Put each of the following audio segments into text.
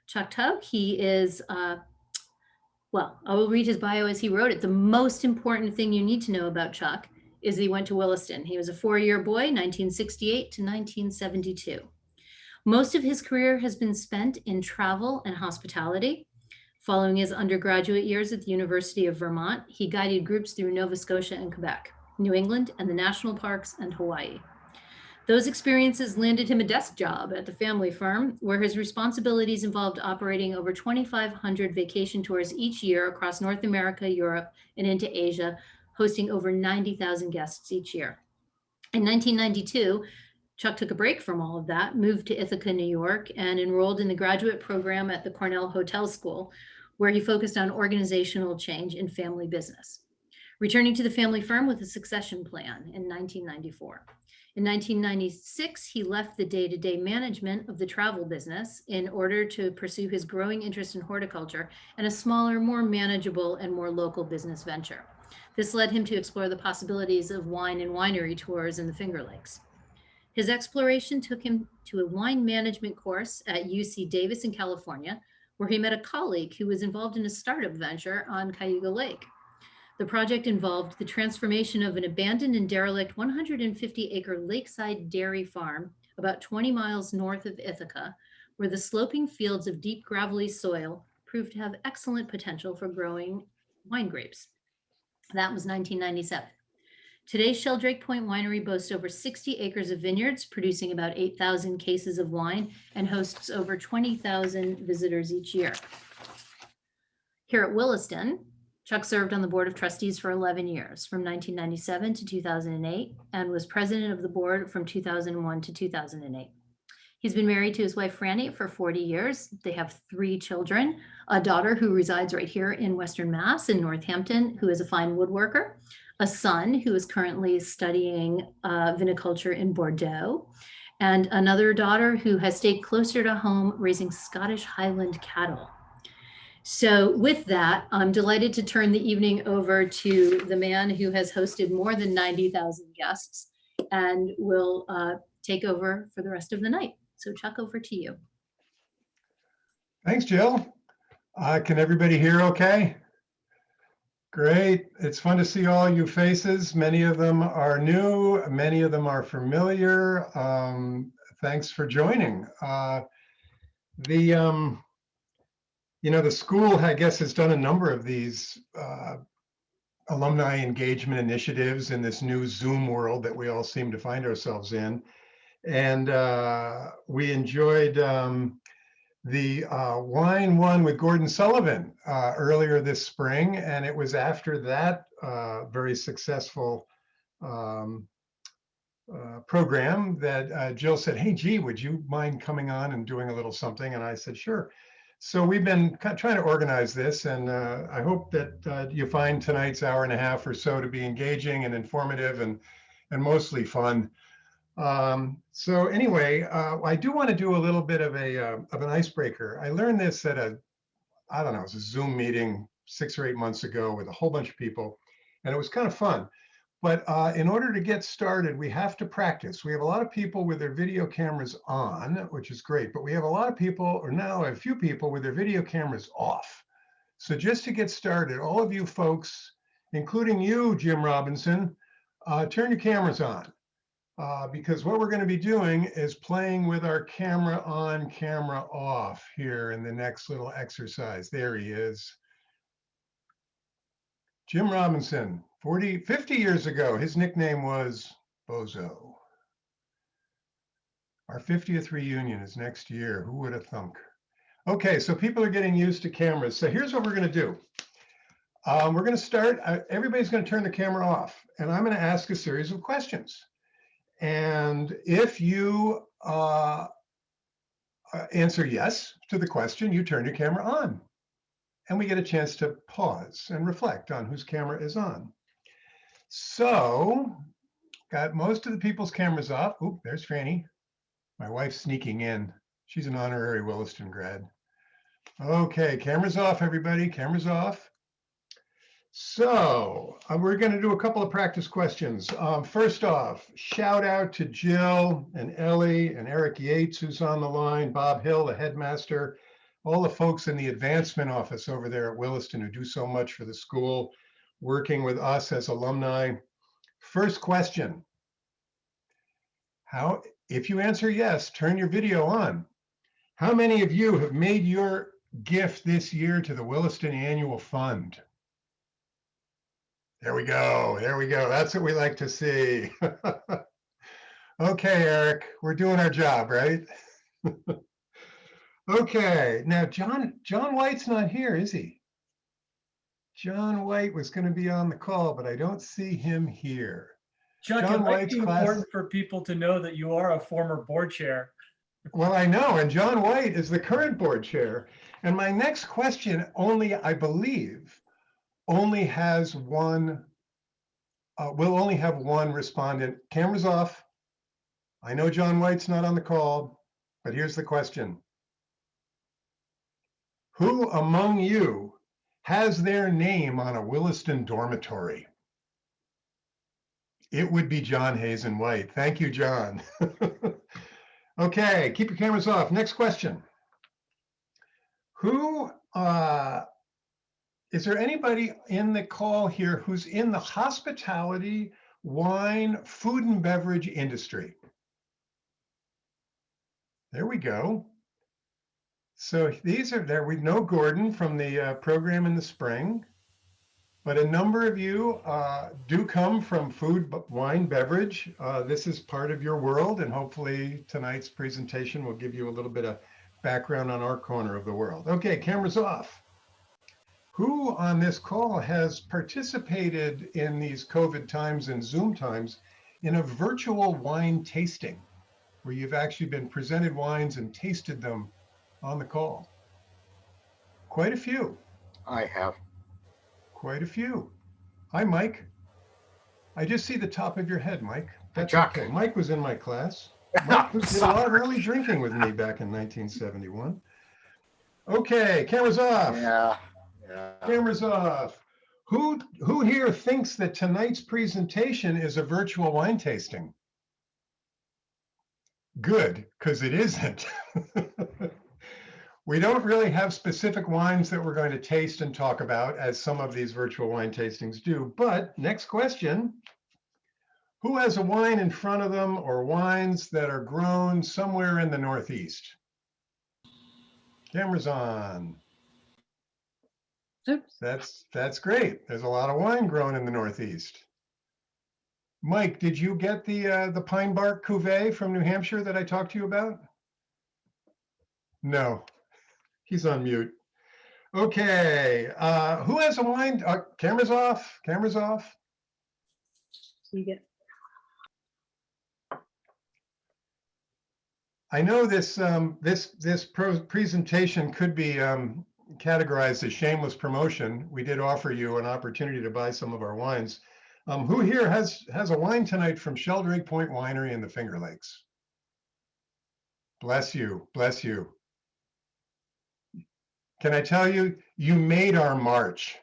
Chuck Tauck. He is, well, I will read his bio as he wrote it. The most important thing you need to know about Chuck is he went to Williston. He was a four-year boy, 1968 to 1972. Most of his career has been spent in travel and hospitality. Following his undergraduate years at the University of Vermont, he guided groups through Nova Scotia and Quebec, New England, and the national parks and Hawaii. Those experiences landed him a desk job at the family firm, where his responsibilities involved operating over 2,500 vacation tours each year across North America, Europe, and into Asia, hosting over 90,000 guests each year. In 1992, Chuck took a break from all of that, moved to Ithaca, New York, and enrolled in the graduate program at the Cornell Hotel School, where he focused on organizational change in family business, returning to the family firm with a succession plan in 1994. In 1996, he left the day-to-day management of the travel business in order to pursue his growing interest in horticulture and a smaller, more manageable, and more local business venture. This led him to explore the possibilities of wine and winery tours in the Finger Lakes. His exploration took him to a wine management course at UC Davis in California, where he met a colleague who was involved in a startup venture on Cayuga Lake. The project involved the transformation of an abandoned and derelict 150-acre lakeside dairy farm about 20 miles north of Ithaca, where the sloping fields of deep gravelly soil proved to have excellent potential for growing wine grapes. That was 1997. Today's Sheldrake Point Winery boasts over 60 acres of vineyards, producing about 8,000 cases of wine, and hosts over 20,000 visitors each year. Here at Williston, Chuck served on the board of trustees for 11 years, from 1997 to 2008, and was president of the board from 2001 to 2008. He's been married to his wife, Franny, for 40 years. They have 3 children, a daughter who resides right here in Western Mass in Northampton, who is a fine woodworker, a son who is currently studying viniculture in Bordeaux, and another daughter who has stayed closer to home raising Scottish Highland cattle. So with that, I'm delighted to turn the evening over to the man who has hosted more than 90,000 guests and will take over for the rest of the night. So Chuck, over to you. Thanks, Jill. Can everybody hear okay? Great. It's fun to see all you faces. Many of them are new. Many of them are familiar. Thanks for joining. The school, I guess, has done a number of these alumni engagement initiatives in this new Zoom world that we all seem to find ourselves in. And we enjoyed the wine one with Gordon Sullivan earlier this spring. And it was after that very successful program that Jill said, hey, gee, would you mind coming on and doing a little something? And I said, sure. So we've been trying to organize this, and I hope that you find tonight's hour and a half or so to be engaging and informative and mostly fun. So anyway, I do want to do a little bit of an icebreaker. I learned this at it was a Zoom meeting 6 or 8 months ago with a whole bunch of people, and it was kind of fun. But in order to get started, we have to practice. We have a lot of people with their video cameras on, which is great, but we have a lot of people, or now a few people with their video cameras off. So just to get started, all of you folks, including you, Jim Robinson, turn your cameras on. Because what we're going to be doing is playing with our camera on, camera off here in the next little exercise. There he is. Jim Robinson, 50 years ago, his nickname was Bozo. Our 50th reunion is next year. Who would have thunk? Okay, so people are getting used to cameras. So here's what we're going to do. We're going to start, everybody's going to turn the camera off, and I'm going to ask a series of questions. And if you answer yes to the question, you turn your camera on. And we get a chance to pause and reflect on whose camera is on. So, got most of the people's cameras off. Oop, there's Franny. My wife's sneaking in. She's an honorary Williston grad. Okay, cameras off, everybody, cameras off. So we're going to do a couple of practice questions. First off, shout out to Jill and Ellie and Eric Yates, who's on the line, Bob Hill, the headmaster, all the folks in the advancement office over there at Williston who do so much for the school, working with us as alumni. First question. If you answer yes, turn your video on. How many of you have made your gift this year to the Williston Annual Fund? There we go. There we go. That's what we like to see. Okay, Eric, we're doing our job, right? Okay, now John White's not here, is he? John White was going to be on the call, but I don't see him here. Chuck, John it might White's be class. important for people to know that you are a former board chair. Well, I know, and John White is the current board chair. And my next question only, I believe, only has one, we'll only have one respondent. Camera's off. I know John White's not on the call, but here's the question. Who among you has their name on a Williston dormitory? It would be John Hazen White. Thank you, John. Okay, keep your cameras off. Next question. Is there anybody in the call here who's in the hospitality, wine, food and beverage industry? There we go. So these are there. We know Gordon from the program in the spring, but a number of you do come from food, wine, beverage. This is part of your world, and hopefully tonight's presentation will give you a little bit of background on our corner of the world. Okay, cameras off. Who on this call has participated in these COVID times and Zoom times in a virtual wine tasting where you've actually been presented wines and tasted them on the call? Quite a few. I have. Quite a few. Hi, Mike. I just see the top of your head, Mike. That's Chuck. okay. Mike was in my class. I'm Mike did a lot of sorry. early drinking with me back in 1971. Okay, cameras off. Yeah. Cameras off. Who here thinks that tonight's presentation is a virtual wine tasting? Good, because it isn't. We don't really have specific wines that we're going to taste and talk about, as some of these virtual wine tastings do. But next question. Who has a wine in front of them or wines that are grown somewhere in the Northeast? Cameras on. Oops. That's great. There's a lot of wine grown in the Northeast. Mike, did you get the pine bark cuvee from New Hampshire that I talked to you about? No, he's on mute. Okay, who has a wine? Cameras off. Cameras off. So you get. I know this presentation could be categorized as shameless promotion. We did offer you an opportunity to buy some of our wines. Who here has a wine tonight from Sheldrake Point Winery in the Finger Lakes? Bless you, bless you. Can I tell you, you made our March.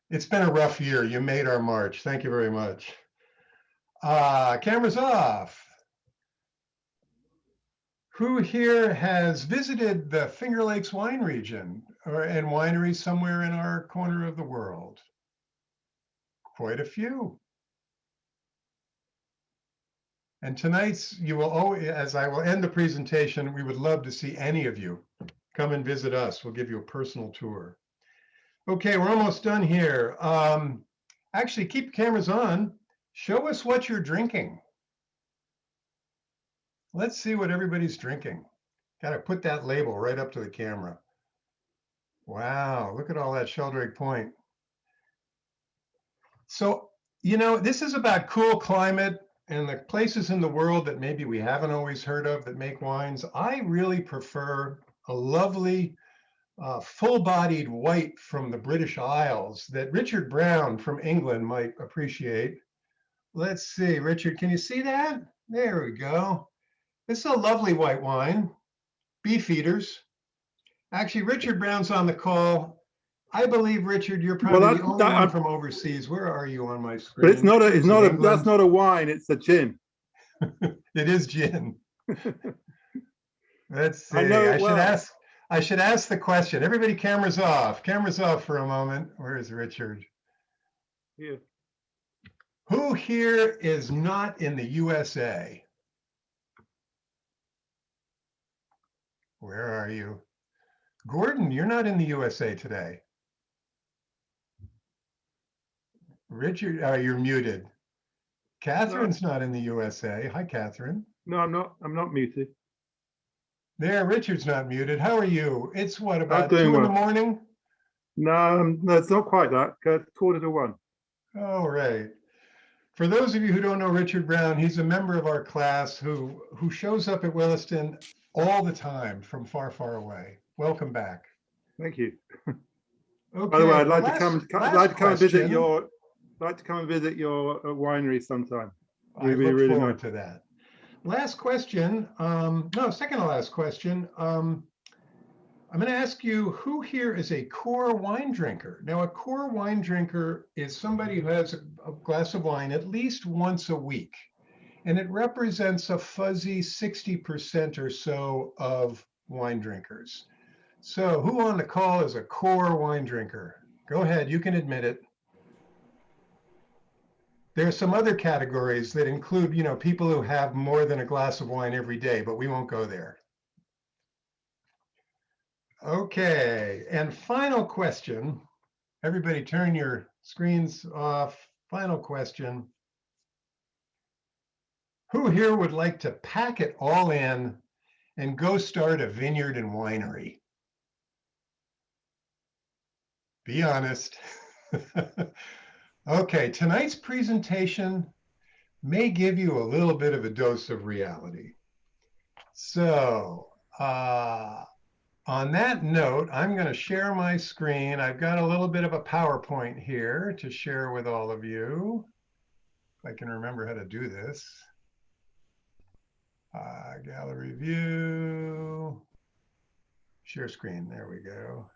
It's been a rough year. You made our March. Thank you very much. Cameras off. Who here has visited the Finger Lakes wine region and wineries somewhere in our corner of the world? Quite a few. And tonight's, you will always, as I will end the presentation, we would love to see any of you come and visit us. We'll give you a personal tour. Okay, we're almost done here. Actually, keep cameras on. Show us what you're drinking. Let's see what everybody's drinking. Got to put that label right up to the camera. Wow, look at all that Sheldrake Point. So, you know, this is about cool climate and the places in the world that maybe we haven't always heard of that make wines. I really prefer a lovely, full-bodied white from the British Isles that Richard Brown from England might appreciate. Let's see, Richard, can you see that? There we go. This is a lovely white wine, Beefeaters. Actually, Richard Brown's on the call. I believe, Richard, you're Well, probably the only one from overseas. Where are you on my screen? but it's not a, it's Is it not a, England? that's not a wine, it's a gin. It is gin. Let's see. I know it well. I should ask the question. Everybody, cameras off. Cameras off for a moment. Where is Richard? Here. Who here is not in the USA? Where are you? Gordon, you're not in the USA today. Richard, you're muted. Catherine's not in the USA. Hi, Catherine. No, I'm not muted. There, Richard's not muted. How are you? It's what, about doing 2 in the well. morning? No, it's not quite that. It's 1:45. All right. For those of you who don't know Richard Brown, he's a member of our class who shows up at Williston all the time from far, far away. Welcome back. Thank you. Okay. By the way, I'd well, like to come and visit your winery sometime. I It'd be look really forward nice. to that. Last question. No, second to last question. I'm going to ask you, who here is a core wine drinker? Now, a core wine drinker is somebody who has a glass of wine at least once a week, and it represents a fuzzy 60% or so of wine drinkers. So who on the call is a core wine drinker? Go ahead, you can admit it. There are some other categories that include, people who have more than a glass of wine every day, but we won't go there. Okay, and final question. Everybody turn your screens off. Final question. Who here would like to pack it all in and go start a vineyard and winery? Be honest. Okay, tonight's presentation may give you a little bit of a dose of reality. So, on that note, I'm going to share my screen. I've got a little bit of a PowerPoint here to share with all of you. If I can remember how to do this. Gallery view. Share screen. There we go.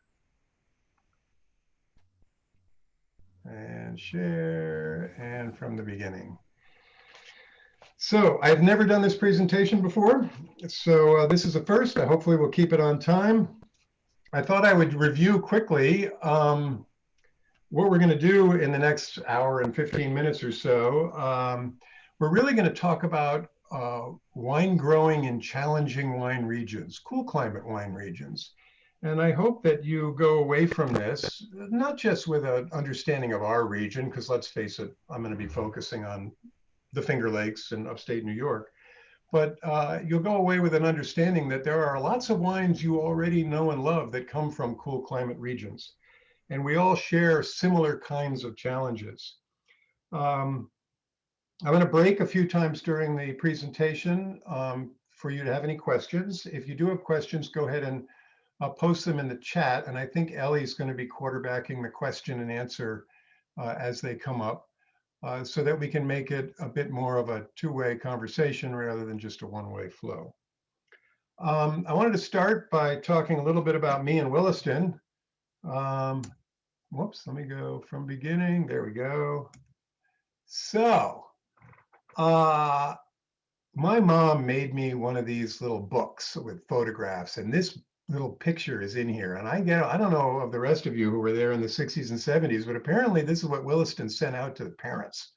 And share, and from the beginning. So I've never done this presentation before, so this is a first. Hopefully we'll keep it on time. I thought I would review quickly what we're going to do in the next hour and 15 minutes or so. We're really going to talk about wine growing in challenging wine regions, cool climate wine regions. And I hope that you go away from this, not just with an understanding of our region, because let's face it, I'm going to be focusing on the Finger Lakes in upstate New York, but you'll go away with an understanding that there are lots of wines you already know and love that come from cool climate regions. And we all share similar kinds of challenges. I'm going to break a few times during the presentation for you to have any questions. If you do have questions, go ahead and I'll post them in the chat, and I think Ellie's going to be quarterbacking the question and answer as they come up so that we can make it a bit more of a two-way conversation rather than just a one-way flow. I wanted to start by talking a little bit about me and Williston. Whoops, let me go from beginning. There we go. So, my mom made me one of these little books with photographs, and this little picture is in here. And I don't know of the rest of you who were there in the 60s and 70s, but apparently this is what Williston sent out to the parents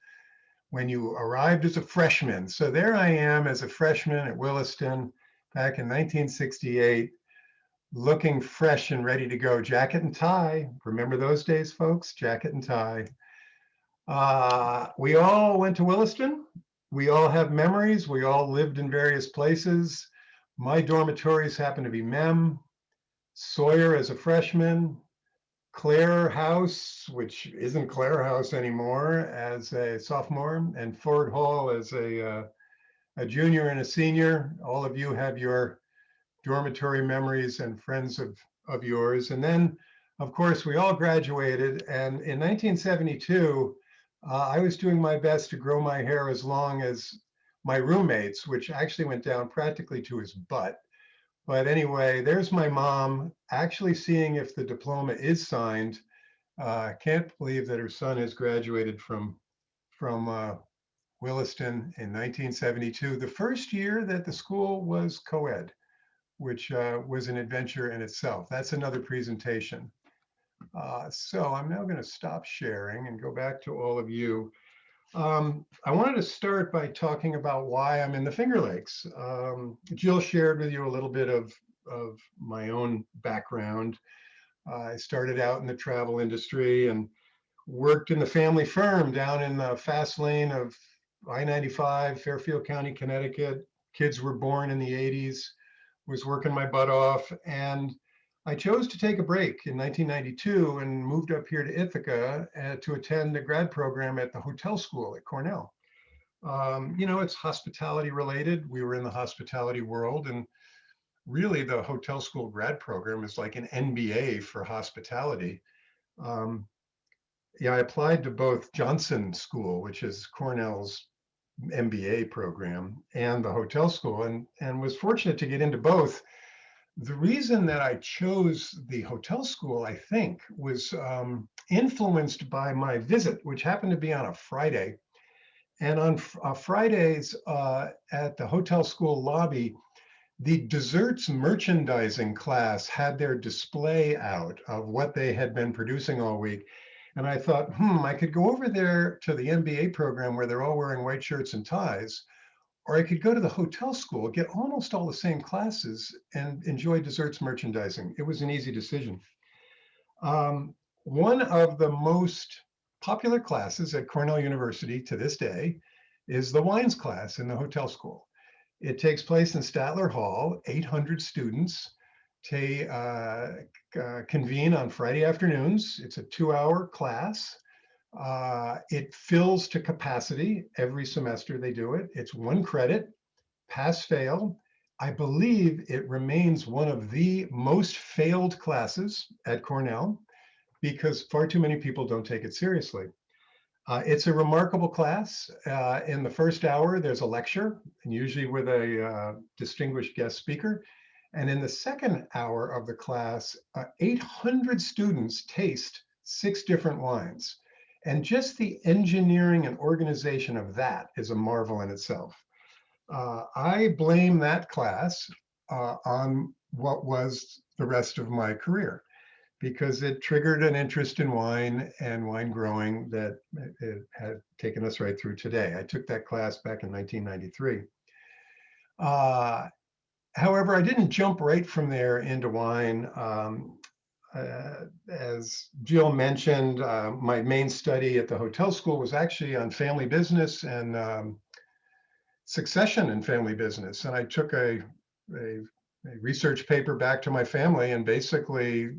when you arrived as a freshman. So there I am as a freshman at Williston back in 1968, looking fresh and ready to go. Jacket and tie. Remember those days, folks? Jacket and tie. We all went to Williston. We all have memories. We all lived in various places. My dormitories happened to be Mem, Sawyer as a freshman, Clare House, which isn't Clare House anymore, as a sophomore, and Ford Hall as a junior and a senior. All of you have your dormitory memories and friends of yours. And then, of course, we all graduated. And in 1972, I was doing my best to grow my hair as long as my roommates, which actually went down practically to his butt. But anyway, there's my mom actually seeing if the diploma is signed Can't believe that her son has graduated from Williston in 1972, the first year that the school was co-ed, which was an adventure in itself. That's another presentation. So I'm now going to stop sharing and go back to all of you. I wanted to start by talking about why I'm in the Finger Lakes. Jill shared with you a little bit of my own background. I started out in the travel industry and worked in the family firm down in the fast lane of I-95, Fairfield County, Connecticut. Kids were born in the 80s, was working my butt off. And I chose to take a break in 1992 and moved up here to Ithaca to attend a grad program at the hotel school at Cornell. You know, it's hospitality related. We were in the hospitality world, and really the hotel school grad program is like an MBA for hospitality. Yeah, I applied to both Johnson School, which is Cornell's MBA program, and the hotel school, and was fortunate to get into both. The reason that I chose the hotel school, I think, was influenced by my visit, which happened to be on a Friday. And on Fridays at the hotel school lobby, the desserts merchandising class had their display out of what they had been producing all week. And I thought, I could go over there to the MBA program where they're all wearing white shirts and ties, or I could go to the hotel school, get almost all the same classes, and enjoy desserts merchandising. It was an easy decision. One of the most popular classes at Cornell University to this day is the wines class in the hotel school. It takes place in Statler Hall. 800 students convene on Friday afternoons. It's a 2-hour class. It fills to capacity every semester they do it. It's 1 credit, pass fail. I believe it remains one of the most failed classes at Cornell because far too many people don't take it seriously. It's a remarkable class. In the first hour, there's a lecture, and usually with a distinguished guest speaker. And in the second hour of the class, 800 students taste 6 different wines. And just the engineering and organization of that is a marvel in itself. I blame that class on what was the rest of my career, because it triggered an interest in wine and wine growing that it had taken us right through today. I took that class back in 1993. However, I didn't jump right from there into wine. As Jill mentioned, my main study at the hotel school was actually on family business and succession in family business. And I took a research paper back to my family and basically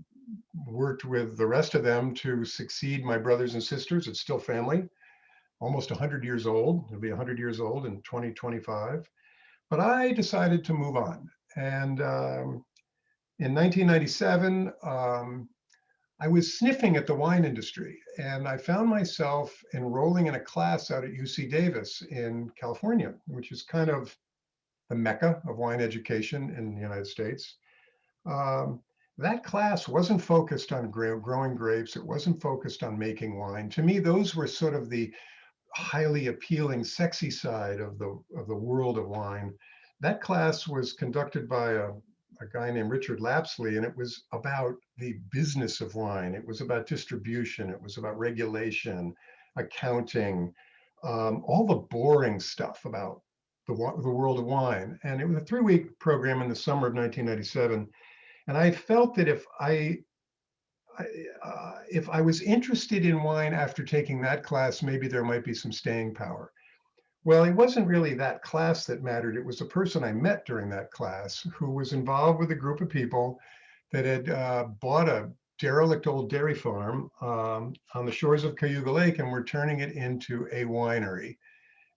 worked with the rest of them to succeed my brothers and sisters. It's still family, almost 100 years old. It'll be 100 years old in 2025. But I decided to move on. And in 1997, I was sniffing at the wine industry, and I found myself enrolling in a class out at UC Davis in California, which is kind of the mecca of wine education in the United States. That class wasn't focused on growing grapes. It wasn't focused on making wine. To me, those were sort of the highly appealing, sexy side of the world of wine. That class was conducted by a guy named Richard Lapsley, and it was about the business of wine. It was about distribution. It was about regulation, accounting, all the boring stuff about the world of wine. And it was a 3-week program in the summer of 1997. And I felt that if I was interested in wine after taking that class, maybe there might be some staying power. Well, it wasn't really that class that mattered. It was a person I met during that class who was involved with a group of people that had bought a derelict old dairy farm on the shores of Cayuga Lake and were turning it into a winery.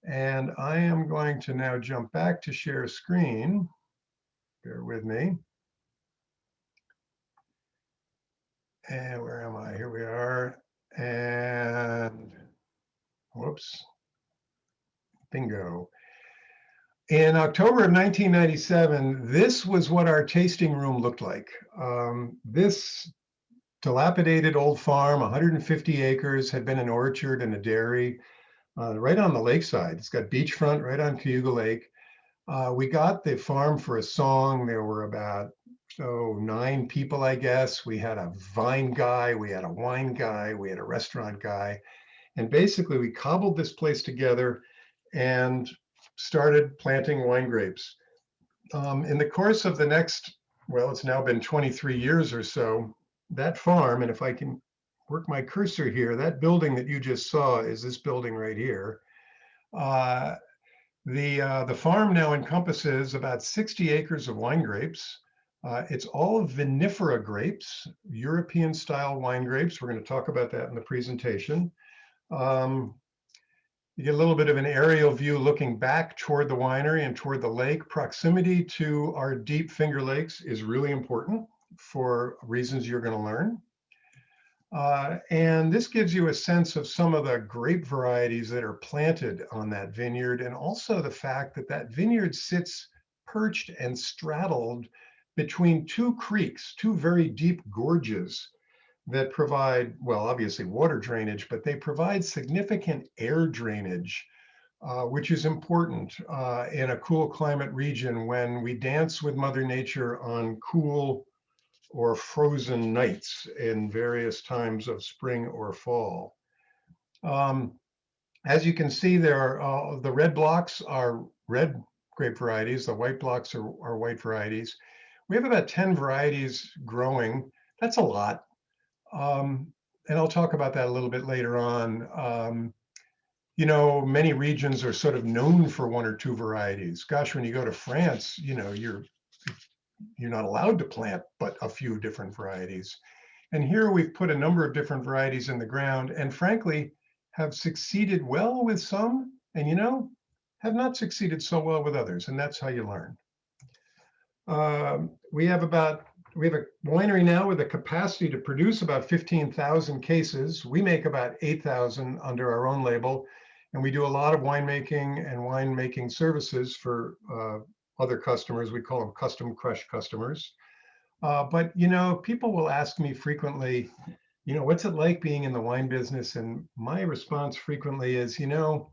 And I am going to now jump back to share screen. Bear with me. And where am I? Here we are. And whoops. Bingo. In October of 1997, this was what our tasting room looked like. This dilapidated old farm, 150 acres, had been an orchard and a dairy right on the lakeside. It's got beachfront right on Cayuga Lake. We got the farm for a song. There were about 9 people, I guess. We had a vine guy, we had a wine guy, we had a restaurant guy. And basically we cobbled this place together and started planting wine grapes. In the course of the next, well, it's now been 23 years or so, that farm, and if I can work my cursor here, that building that you just saw is this building right here. The farm now encompasses about 60 acres of wine grapes. It's all vinifera grapes, European style wine grapes. We're going to talk about that in the presentation. You get a little bit of an aerial view looking back toward the winery and toward the lake. Proximity to our deep Finger Lakes is really important for reasons you're going to learn. And this gives you a sense of some of the grape varieties that are planted on that vineyard, and also the fact that that vineyard sits perched and straddled between 2 creeks, 2 very deep gorges that provide, well, obviously water drainage, but they provide significant air drainage, which is important in a cool climate region when we dance with Mother Nature on cool or frozen nights in various times of spring or fall. As you can see there, the red blocks are red grape varieties, the white blocks are white varieties. We have about 10 varieties growing. That's a lot. And I'll talk about that a little bit later on. You know, many regions are sort of known for 1 or 2 varieties. Gosh, when you go to France, you know, you're not allowed to plant but a few different varieties. And here we've put a number of different varieties in the ground, and frankly, have succeeded well with some, and, you know, have not succeeded so well with others, and that's how you learn. We have a winery now with a capacity to produce about 15,000 cases. We make about 8,000 under our own label, and we do a lot of winemaking and winemaking services for other customers. We call them custom crush customers. But, you know, people will ask me frequently, you know, what's it like being in the wine business? And my response frequently is, you know,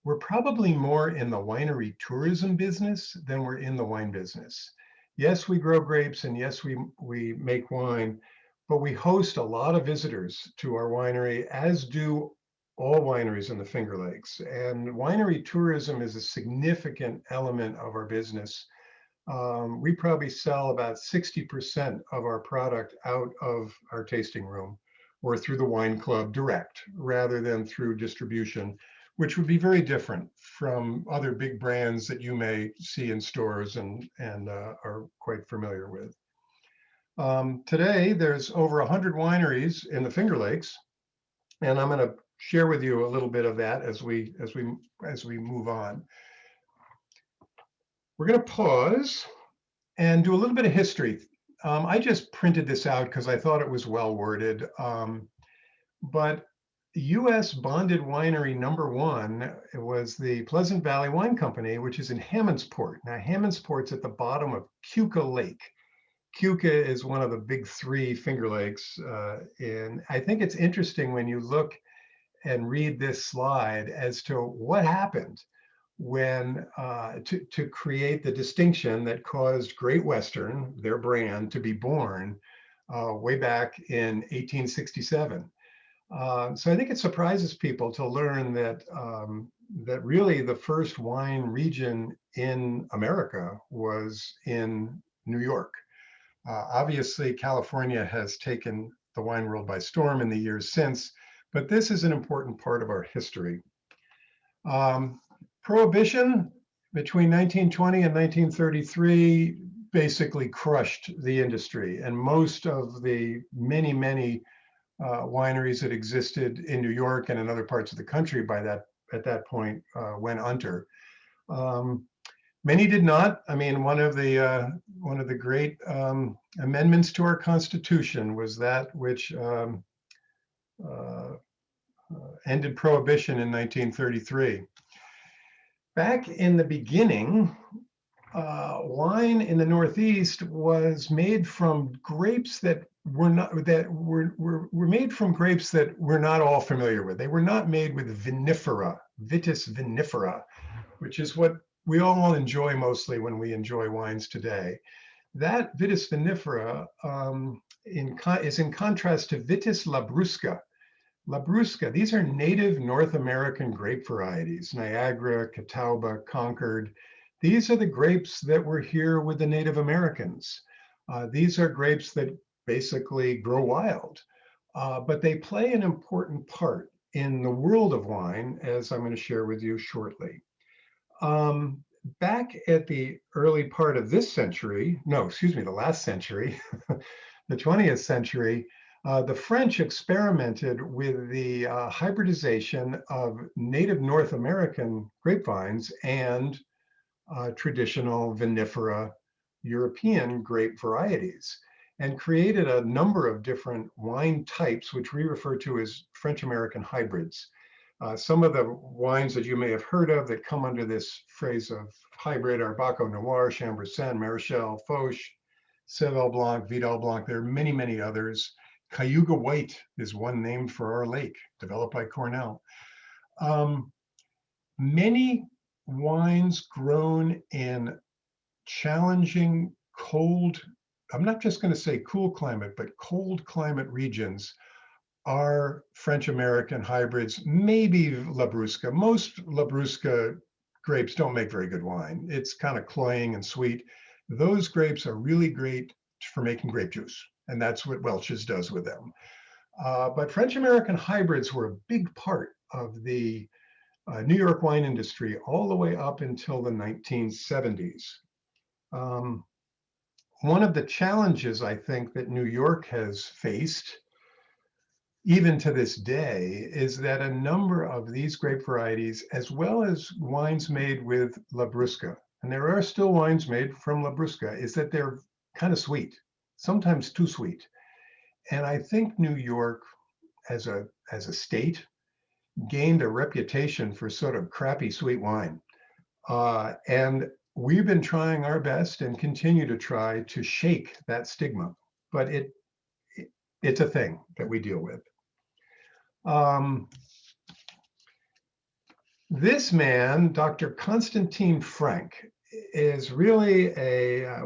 we're probably more in the winery tourism business than we're in the wine business. Yes, we grow grapes, and yes, we make wine, but we host a lot of visitors to our winery, as do all wineries in the Finger Lakes. And winery tourism is a significant element of our business. We probably sell about 60% of our product out of our tasting room or through the wine club direct, rather than through distribution, which would be very different from other big brands that you may see in stores and are quite familiar with. Today, there's over 100 wineries in the Finger Lakes, and I'm going to share with you a little bit of that as we move on. We're going to pause and do a little bit of history. I just printed this out because I thought it was well worded, but U.S. bonded winery number 1 was the Pleasant Valley Wine Company, which is in Hammondsport. Now, Hammondsport's at the bottom of Keuka Lake. Keuka is one of the big 3 Finger Lakes. And I think it's interesting when you look and read this slide as to what happened when to create the distinction that caused Great Western, their brand, to be born way back in 1867. So I think it surprises people to learn that that really the first wine region in America was in New York. Obviously, California has taken the wine world by storm in the years since, but this is an important part of our history. Prohibition between 1920 and 1933 basically crushed the industry, and most of the many wineries that existed in New York and in other parts of the country at that point went under. Many did not. I mean, one of the great amendments to our Constitution was that which ended prohibition in 1933. Back in the beginning, wine in the Northeast was made from grapes that were made from grapes that we're not all familiar with. They were not made with vinifera, Vitis vinifera, which is what we all enjoy mostly when we enjoy wines today. That Vitis vinifera is in contrast to Vitis labrusca. Labrusca, these are native North American grape varieties, Niagara, Catawba, Concord. These are the grapes that were here with the Native Americans. These are grapes that basically grow wild, but they play an important part in the world of wine, as I'm going to share with you shortly. Back at the early part of this century, no, excuse me, the last century, the 20th century, the French experimented with the hybridization of native North American grapevines and traditional vinifera European grape varieties, and created a number of different wine types, which we refer to as French American hybrids. Some of the wines that you may have heard of that come under this phrase of hybrid are Baco Noir, Chambourcin, Marichal, Fauche, Céval Blanc, Vidal Blanc. There are many, many others. Cayuga White is one named for our lake, developed by Cornell. Many wines grown in challenging, cold, I'm not just going to say cool climate, but cold climate regions are French American hybrids, maybe Labrusca. Most Labrusca grapes don't make very good wine. It's kind of cloying and sweet. Those grapes are really great for making grape juice, and that's what Welch's does with them. But French American hybrids were a big part of the New York wine industry all the way up until the 1970s. One of the challenges I think that New York has faced, even to this day, is that a number of these grape varieties, as well as wines made with Labrusca, and there are still wines made from Labrusca, is that they're kind of sweet, sometimes too sweet. And I think New York, as a state, gained a reputation for sort of crappy sweet wine. And we've been trying our best and continue to try to shake that stigma, but it's a thing that we deal with. This man, Dr. Konstantin Frank, is really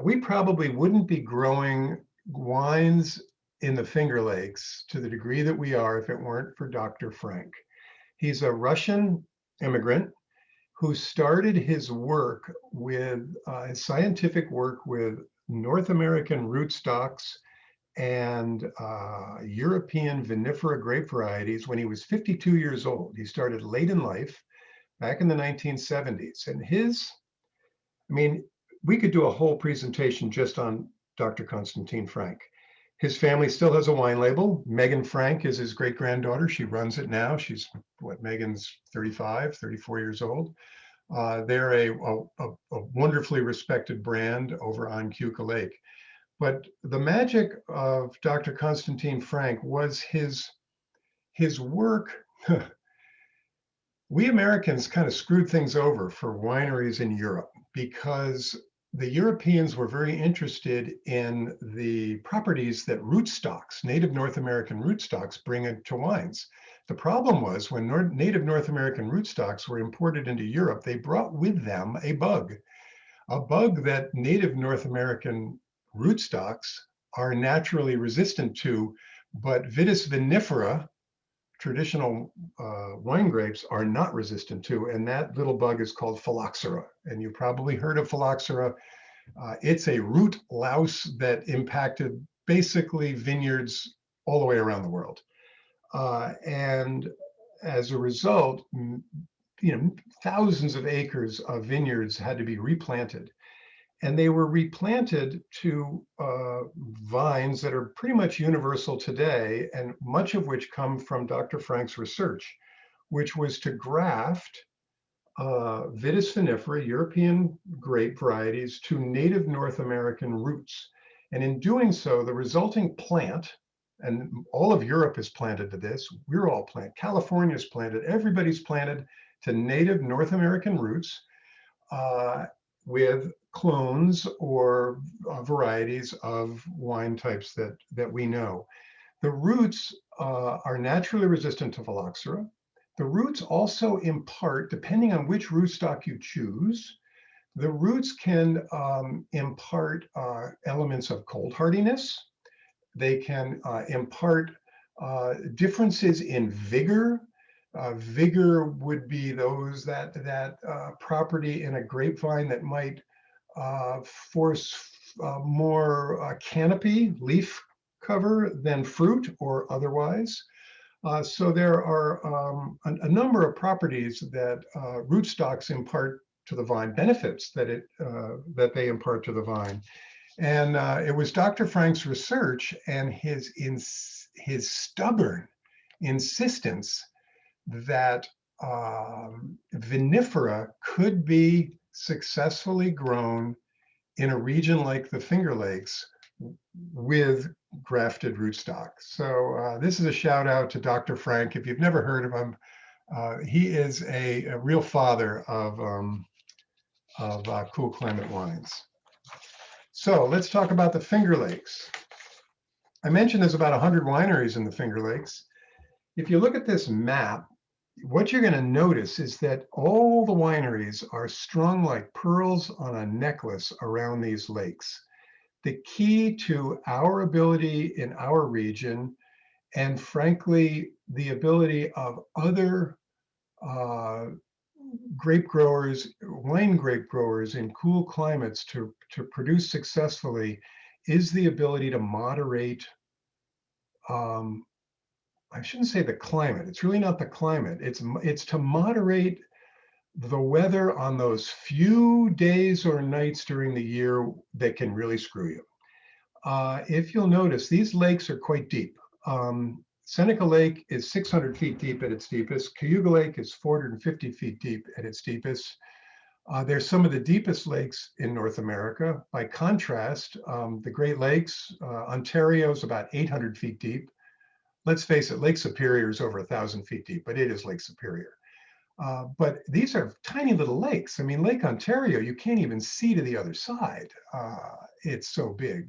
we probably wouldn't be growing wines in the Finger Lakes to the degree that we are if it weren't for Dr. Frank. He's a Russian immigrant who started his work with his scientific work with North American rootstocks and European vinifera grape varieties when he was 52 years old. He started late in life, back in the 1970s. And I mean, we could do a whole presentation just on Dr. Konstantin Frank. His family still has a wine label. Megan Frank is his great-granddaughter. She runs it now. She's, Megan's 35, 34 years old. They're a wonderfully respected brand over on Keuka Lake. But the magic of Dr. Konstantin Frank was his work. We Americans kind of screwed things over for wineries in Europe because the Europeans were very interested in the properties that rootstocks, native North American rootstocks, bring into wines. The problem was when native North American rootstocks were imported into Europe, they brought with them a bug that native North American rootstocks are naturally resistant to, but Vitis vinifera, traditional wine grapes, are not resistant to, and that little bug is called phylloxera. And you probably heard of phylloxera. It's a root louse that impacted basically vineyards all the way around the world. And as a result, thousands of acres of vineyards had to be replanted. And they were replanted to vines that are pretty much universal today, and much of which come from Dr. Frank's research, which was to graft Vitis vinifera, European grape varieties, to native North American roots. And in doing so, the resulting plant, and all of Europe is planted to this, we're all planted, California's planted, everybody's planted to native North American roots with clones or varieties of wine types that we know. The roots are naturally resistant to phylloxera. The roots also impart, depending on which rootstock you choose, the roots can impart elements of cold hardiness. They can impart differences in vigor. Vigor would be that property in a grapevine that might force more canopy, leaf cover than fruit or otherwise. So there are a number of properties that rootstocks impart to the vine, benefits that they impart to the vine. And it was Dr. Frank's research and his stubborn insistence that vinifera could be successfully grown in a region like the Finger Lakes with grafted rootstock. So this is a shout out to Dr. Frank. If you've never heard of him, he is a real father of cool climate wines. So let's talk about the Finger Lakes. I mentioned there's about 100 wineries in the Finger Lakes. If you look at this map, what you're going to notice is that all the wineries are strung like pearls on a necklace around these lakes. The key to our ability in our region, and frankly, the ability of other grape growers, wine grape growers in cool climates to produce successfully, is the ability to moderate, I shouldn't say the climate, it's really not the climate, it's to moderate the weather on those few days or nights during the year that can really screw you. If you'll notice, these lakes are quite deep. Seneca Lake is 600 feet deep at its deepest. Cayuga Lake is 450 feet deep at its deepest. They're some of the deepest lakes in North America. By contrast, the Great Lakes, Ontario is about 800 feet deep. Let's face it, Lake Superior is over 1,000 feet deep, but it is Lake Superior. But these are tiny little lakes. I mean, Lake Ontario, you can't even see to the other side. It's so big.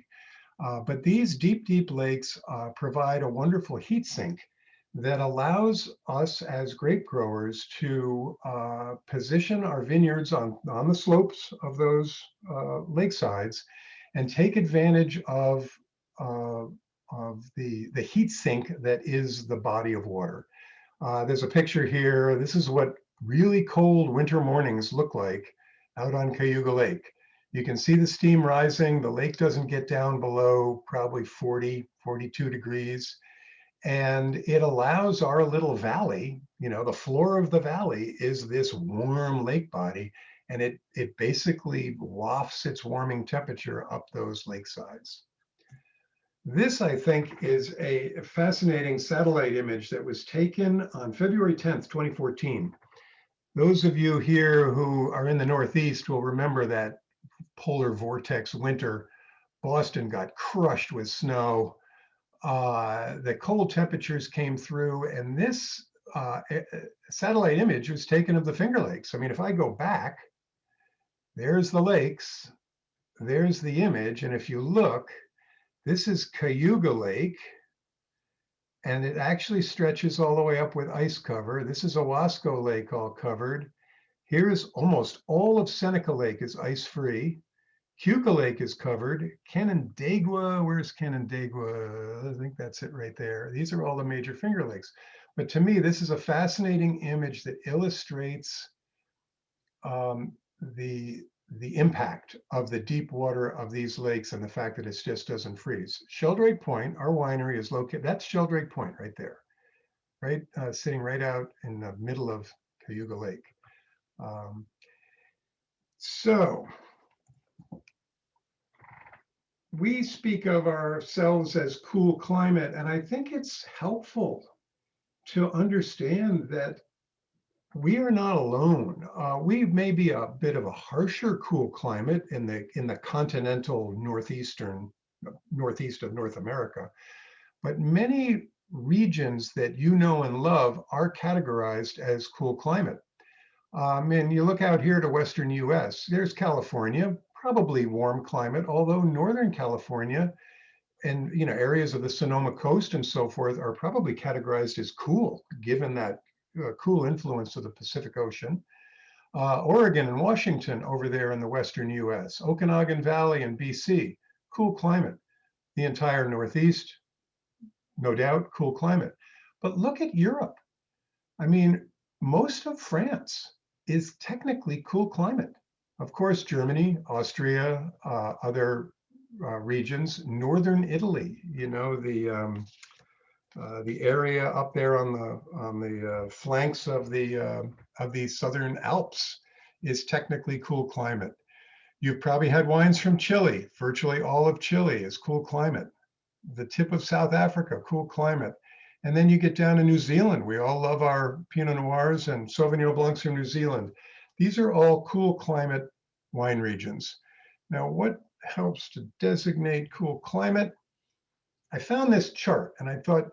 But these deep, deep lakes provide a wonderful heat sink that allows us as grape growers to position our vineyards on the slopes of those lakesides and take advantage of the heat sink that is the body of water. There's a picture here. This is what really cold winter mornings look like out on Cayuga Lake. You can see the steam rising. The lake doesn't get down below probably 40, 42 degrees. And it allows our little valley, you know, the floor of the valley is this warm lake body, and it basically wafts its warming temperature up those lakesides. This, I think, is a fascinating satellite image that was taken on February 10th, 2014. Those of you here who are in the Northeast will remember that polar vortex winter. Boston got crushed with snow. The cold temperatures came through, and this satellite image was taken of the Finger Lakes. I mean, if I go back, there's the lakes, there's the image, and if you look, this is Cayuga Lake, and it actually stretches all the way up with ice cover. This is Owasco Lake all covered. Here is almost all of Seneca Lake is ice-free. Cayuga Lake is covered. Canandaigua, where's Canandaigua? I think that's it right there. These are all the major Finger Lakes. But to me, this is a fascinating image that illustrates the impact of the deep water of these lakes and the fact that it just doesn't freeze. Sheldrake Point, our winery is located, that's Sheldrake Point right there, right? Sitting right out in the middle of Cayuga Lake. So we speak of ourselves as cool climate, and I think it's helpful to understand that we are not alone. We may be a bit of a harsher cool climate in the continental northeast of North America, but many regions that you know and love are categorized as cool climate. And you look out here to Western US, there's California, probably warm climate, although Northern California and areas of the Sonoma coast and so forth are probably categorized as cool, given that cool influence of the Pacific Ocean. Oregon and Washington over there in the western US, Okanagan Valley and BC, cool climate. The entire Northeast, no doubt, cool climate. But look at Europe. I mean, most of France is technically cool climate. Of course, Germany, Austria, other regions, northern Italy, the area up there on the flanks of the southern Alps is technically cool climate. You've probably had wines from Chile. Virtually all of Chile is cool climate. The tip of South Africa, cool climate. And then you get down to New Zealand. We all love our Pinot Noirs and Sauvignon Blancs from New Zealand. These are all cool climate wine regions. Now, what helps to designate cool climate? I found this chart and I thought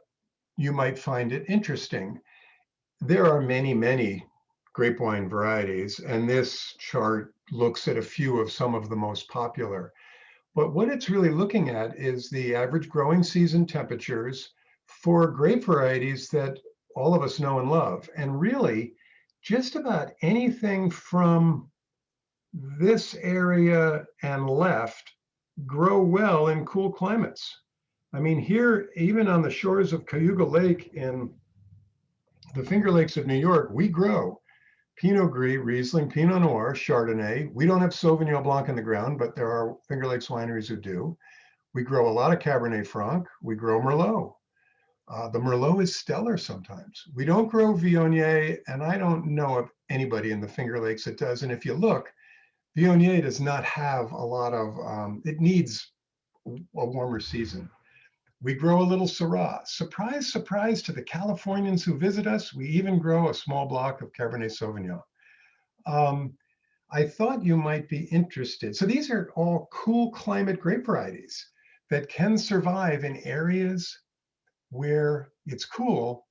you might find it interesting. There are many, many grape wine varieties, and this chart looks at a few of some of the most popular. But what it's really looking at is the average growing season temperatures for grape varieties that all of us know and love. And really, just about anything from this area and left grow well in cool climates. I mean, here, even on the shores of Cayuga Lake in the Finger Lakes of New York, we grow Pinot Gris, Riesling, Pinot Noir, Chardonnay. We don't have Sauvignon Blanc in the ground, but there are Finger Lakes wineries who do. We grow a lot of Cabernet Franc. We grow Merlot. The Merlot is stellar sometimes. We don't grow Viognier, and I don't know of anybody in the Finger Lakes that does. And if you look, Viognier does not have a lot of, it needs a warmer season. We grow a little Syrah. Surprise, surprise to the Californians who visit us, we even grow a small block of Cabernet Sauvignon. I thought you might be interested. So these are all cool climate grape varieties that can survive in areas where it's cool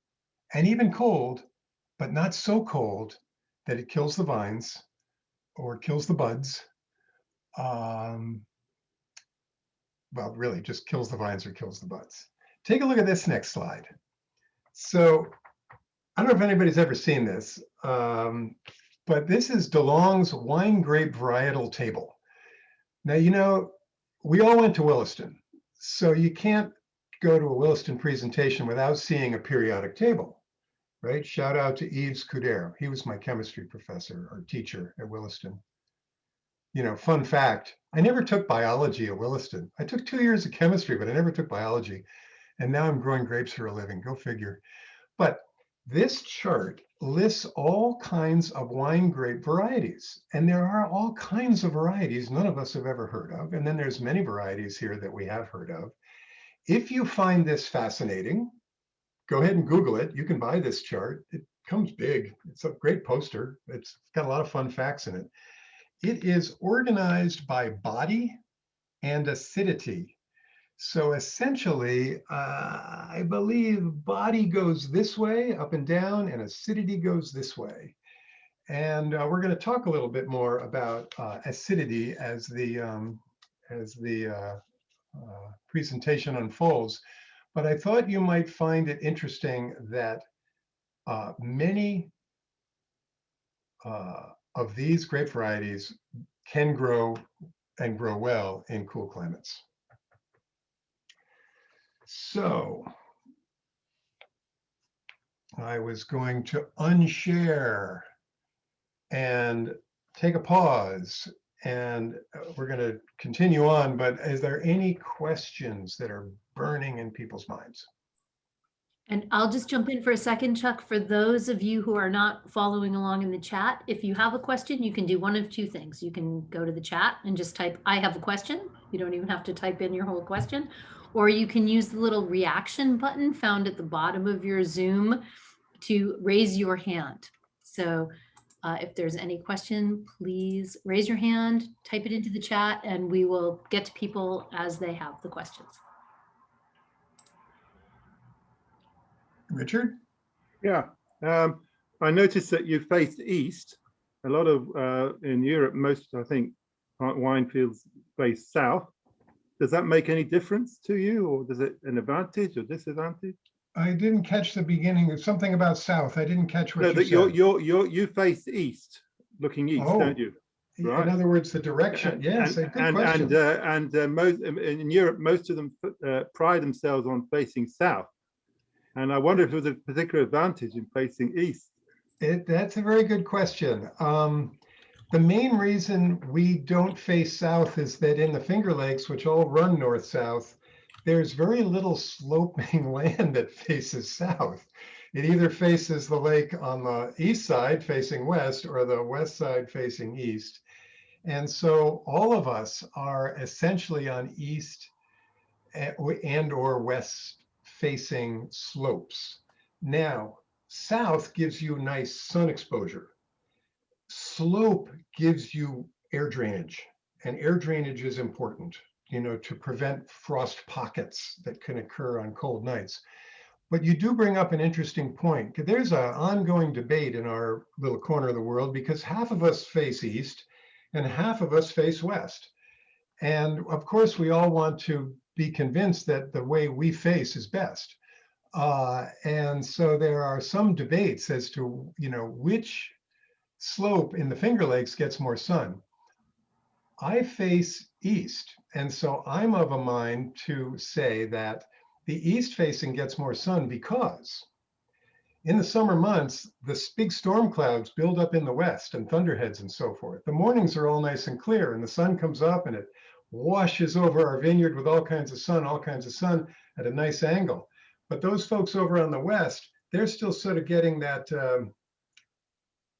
and even cold, but not so cold that it kills the vines or kills the buds. Well, really just kills the vines or kills the buds. Take a look at this next slide. So I don't know if anybody's ever seen this, but this is DeLong's wine grape varietal table. Now, we all went to Williston, so you can't go to a Williston presentation without seeing a periodic table, right? Shout out to Yves Couder. He was my chemistry professor or teacher at Williston. Fun fact, I never took biology at Williston. I took 2 years of chemistry, but I never took biology. And now I'm growing grapes for a living, go figure. But this chart lists all kinds of wine grape varieties. And there are all kinds of varieties none of us have ever heard of. And then there's many varieties here that we have heard of. If you find this fascinating, go ahead and Google it. You can buy this chart. It comes big. It's a great poster. It's got a lot of fun facts in it. It is organized by body and acidity. So essentially, I believe body goes this way, up and down, and acidity goes this way. And we're going to talk a little bit more about acidity as the presentation unfolds. But I thought you might find it interesting that many of these grape varieties can grow and grow well in cool climates. So I was going to unshare and take a pause, and we're going to continue on, but is there any questions that are burning in people's minds? And I'll just jump in for a second, Chuck. For those of you who are not following along in the chat, if you have a question, you can do one of two things. You can go to the chat and just type, I have a question. You don't even have to type in your whole question. Or you can use the little reaction button found at the bottom of your Zoom to raise your hand. So if there's any question, please raise your hand, type it into the chat, and we will get to people as they have the questions. Richard? Yeah, I noticed that you faced east. A lot of in Europe, most I think wine fields face south. Does that make any difference to you, or does it an advantage or disadvantage? I didn't catch the beginning of something about south. I didn't catch what No, you that said. you face east, looking east, Oh, don't you? Right. In other words, the direction. Yes, a good question. Most in Europe, most of them pride themselves on facing south. And I wonder if there was a particular advantage in facing east. That's a very good question. The main reason we don't face south is that in the Finger Lakes, which all run north-south, there's very little sloping land that faces south. It either faces the lake on the east side facing west or the west side facing east. And so all of us are essentially on east and or west facing slopes. Now, south gives you nice sun exposure. Slope gives you air drainage, and air drainage is important, to prevent frost pockets that can occur on cold nights. But you do bring up an interesting point. There's an ongoing debate in our little corner of the world because half of us face east and half of us face west. And of course, we all want to be convinced that the way we face is best. And so there are some debates as to, which slope in the Finger Lakes gets more sun. I face east, and so I'm of a mind to say that the east facing gets more sun because in the summer months, the big storm clouds build up in the west and thunderheads and so forth. The mornings are all nice and clear and the sun comes up and it washes over our vineyard with all kinds of sun at a nice angle. But those folks over on the west, they're still sort of getting that,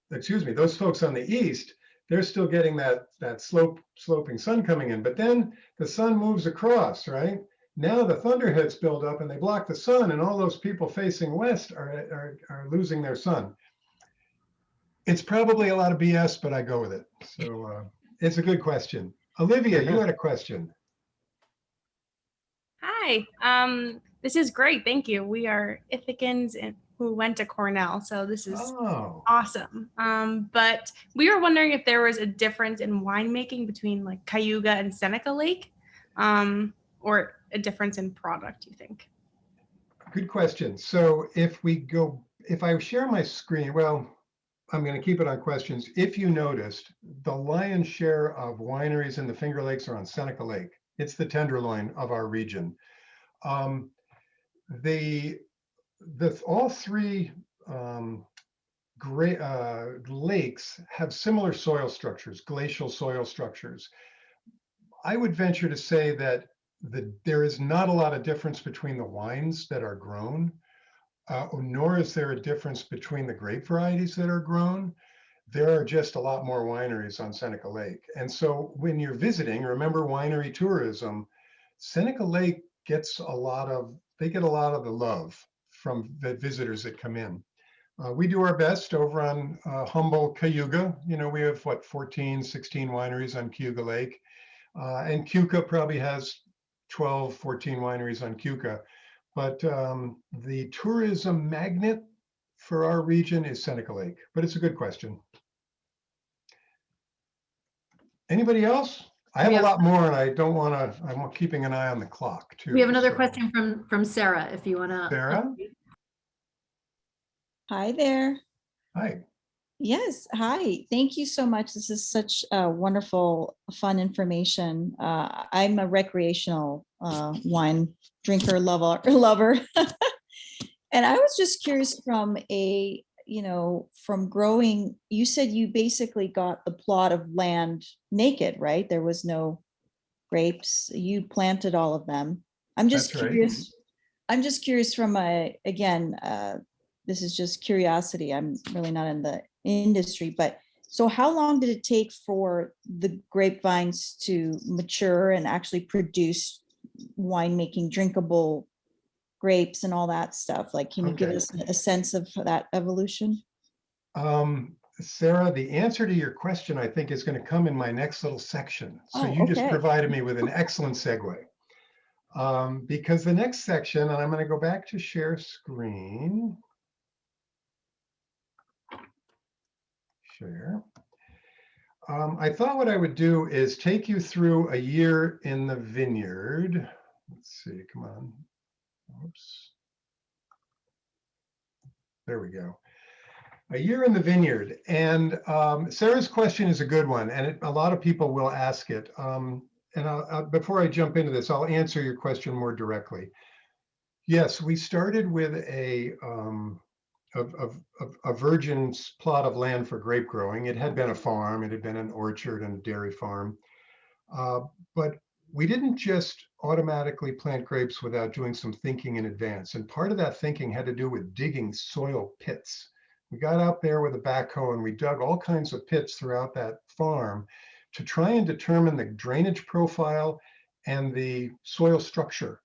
those folks on the east, they're still getting that sloping sun coming in. But then the sun moves across, right? Now the thunderheads build up and they block the sun, and all those people facing west are losing their sun. It's probably a lot of BS, but I go with it. So it's a good question. Olivia, you had a question. Hi, this is great. Thank you. We are Ithacans who went to Cornell, so this is awesome. But we were wondering if there was a difference in winemaking between like Cayuga and Seneca Lake, or a difference in product, you think? Good question. So if I share my screen, well, I'm going to keep it on questions. If you noticed, the lion's share of wineries in the Finger Lakes are on Seneca Lake. It's the tenderloin of our region. All three lakes have similar soil structures, glacial soil structures. I would venture to say that there is not a lot of difference between the wines that are grown, nor is there a difference between the grape varieties that are grown. There are just a lot more wineries on Seneca Lake. And so when you're visiting, remember winery tourism, Seneca Lake gets a lot of the love from the visitors that come in. We do our best over on humble Cayuga. We have 14, 16 wineries on Cayuga Lake. And Keuka probably has 12, 14 wineries on Keuka. But the tourism magnet for our region is Seneca Lake. But it's a good question. Anybody else? I have a lot more, and I don't want to. I'm keeping an eye on the clock too. We have another question from Sarah. If you want to. Sarah. Hi there. Hi. Yes, hi. Thank you so much. This is such wonderful, fun information. I'm a recreational wine drinker, lover. And I was just curious from from growing, you said you basically got the plot of land naked, right? There was no grapes. You planted all of them. I'm just curious. Right. I'm just curious from this is just curiosity. I'm really not in the industry, but so how long did it take for the grapevines to mature and actually produce winemaking drinkable grapes and all that stuff? Like, can you give us a sense of that evolution? Sarah, the answer to your question, I think, is going to come in my next little section. So you just provided me with an excellent segue. Because the next section, and I'm going to go back to share screen. Share. I thought what I would do is take you through a year in the vineyard. Let's see, come on. Oops. There we go. A year in the vineyard. And Sarah's question is a good one, and a lot of people will ask it. Before I jump into this, I'll answer your question more directly. Yes, we started with a virgin plot of land for grape growing. It had been a farm, it had been an orchard and a dairy farm. But we didn't just automatically plant grapes without doing some thinking in advance. And part of that thinking had to do with digging soil pits. We got out there with a backhoe and we dug all kinds of pits throughout that farm to try and determine the drainage profile and the soil structure.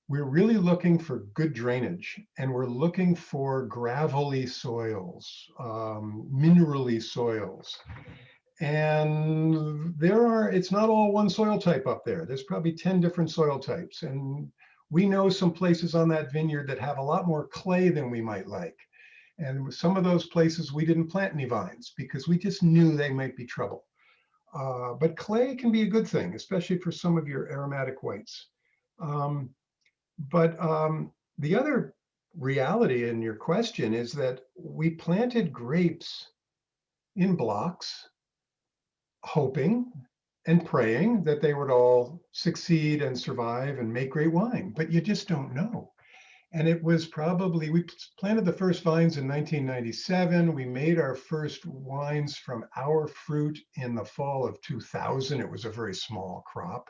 We're really looking for good drainage, and we're looking for gravelly soils, minerally soils. And it's not all one soil type up there. There's probably 10 different soil types. And we know some places on that vineyard that have a lot more clay than we might like. And some of those places we didn't plant any vines because we just knew they might be trouble. But clay can be a good thing, especially for some of your aromatic whites. But the other reality in your question is that we planted grapes in blocks, hoping and praying that they would all succeed and survive and make great wine, but you just don't know. And it was probably, we planted the first vines in 1997. We made our first wines from our fruit in the fall of 2000. It was a very small crop.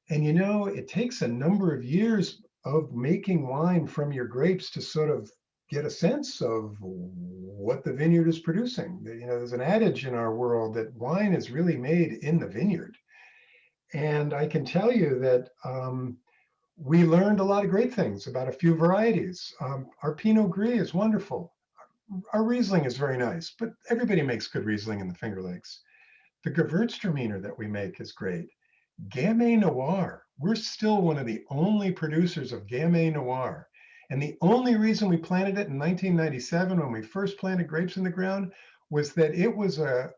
And it takes a number of years of making wine from your grapes to sort of get a sense of what the vineyard is producing. There's an adage in our world that wine is really made in the vineyard. And I can tell you that we learned a lot of great things about a few varieties. Our Pinot Gris is wonderful. Our Riesling is very nice, but everybody makes good Riesling in the Finger Lakes. The Gewürztraminer that we make is great. Gamay Noir, we're still one of the only producers of Gamay Noir. And the only reason we planted it in 1997 when we first planted grapes in the ground was that it was a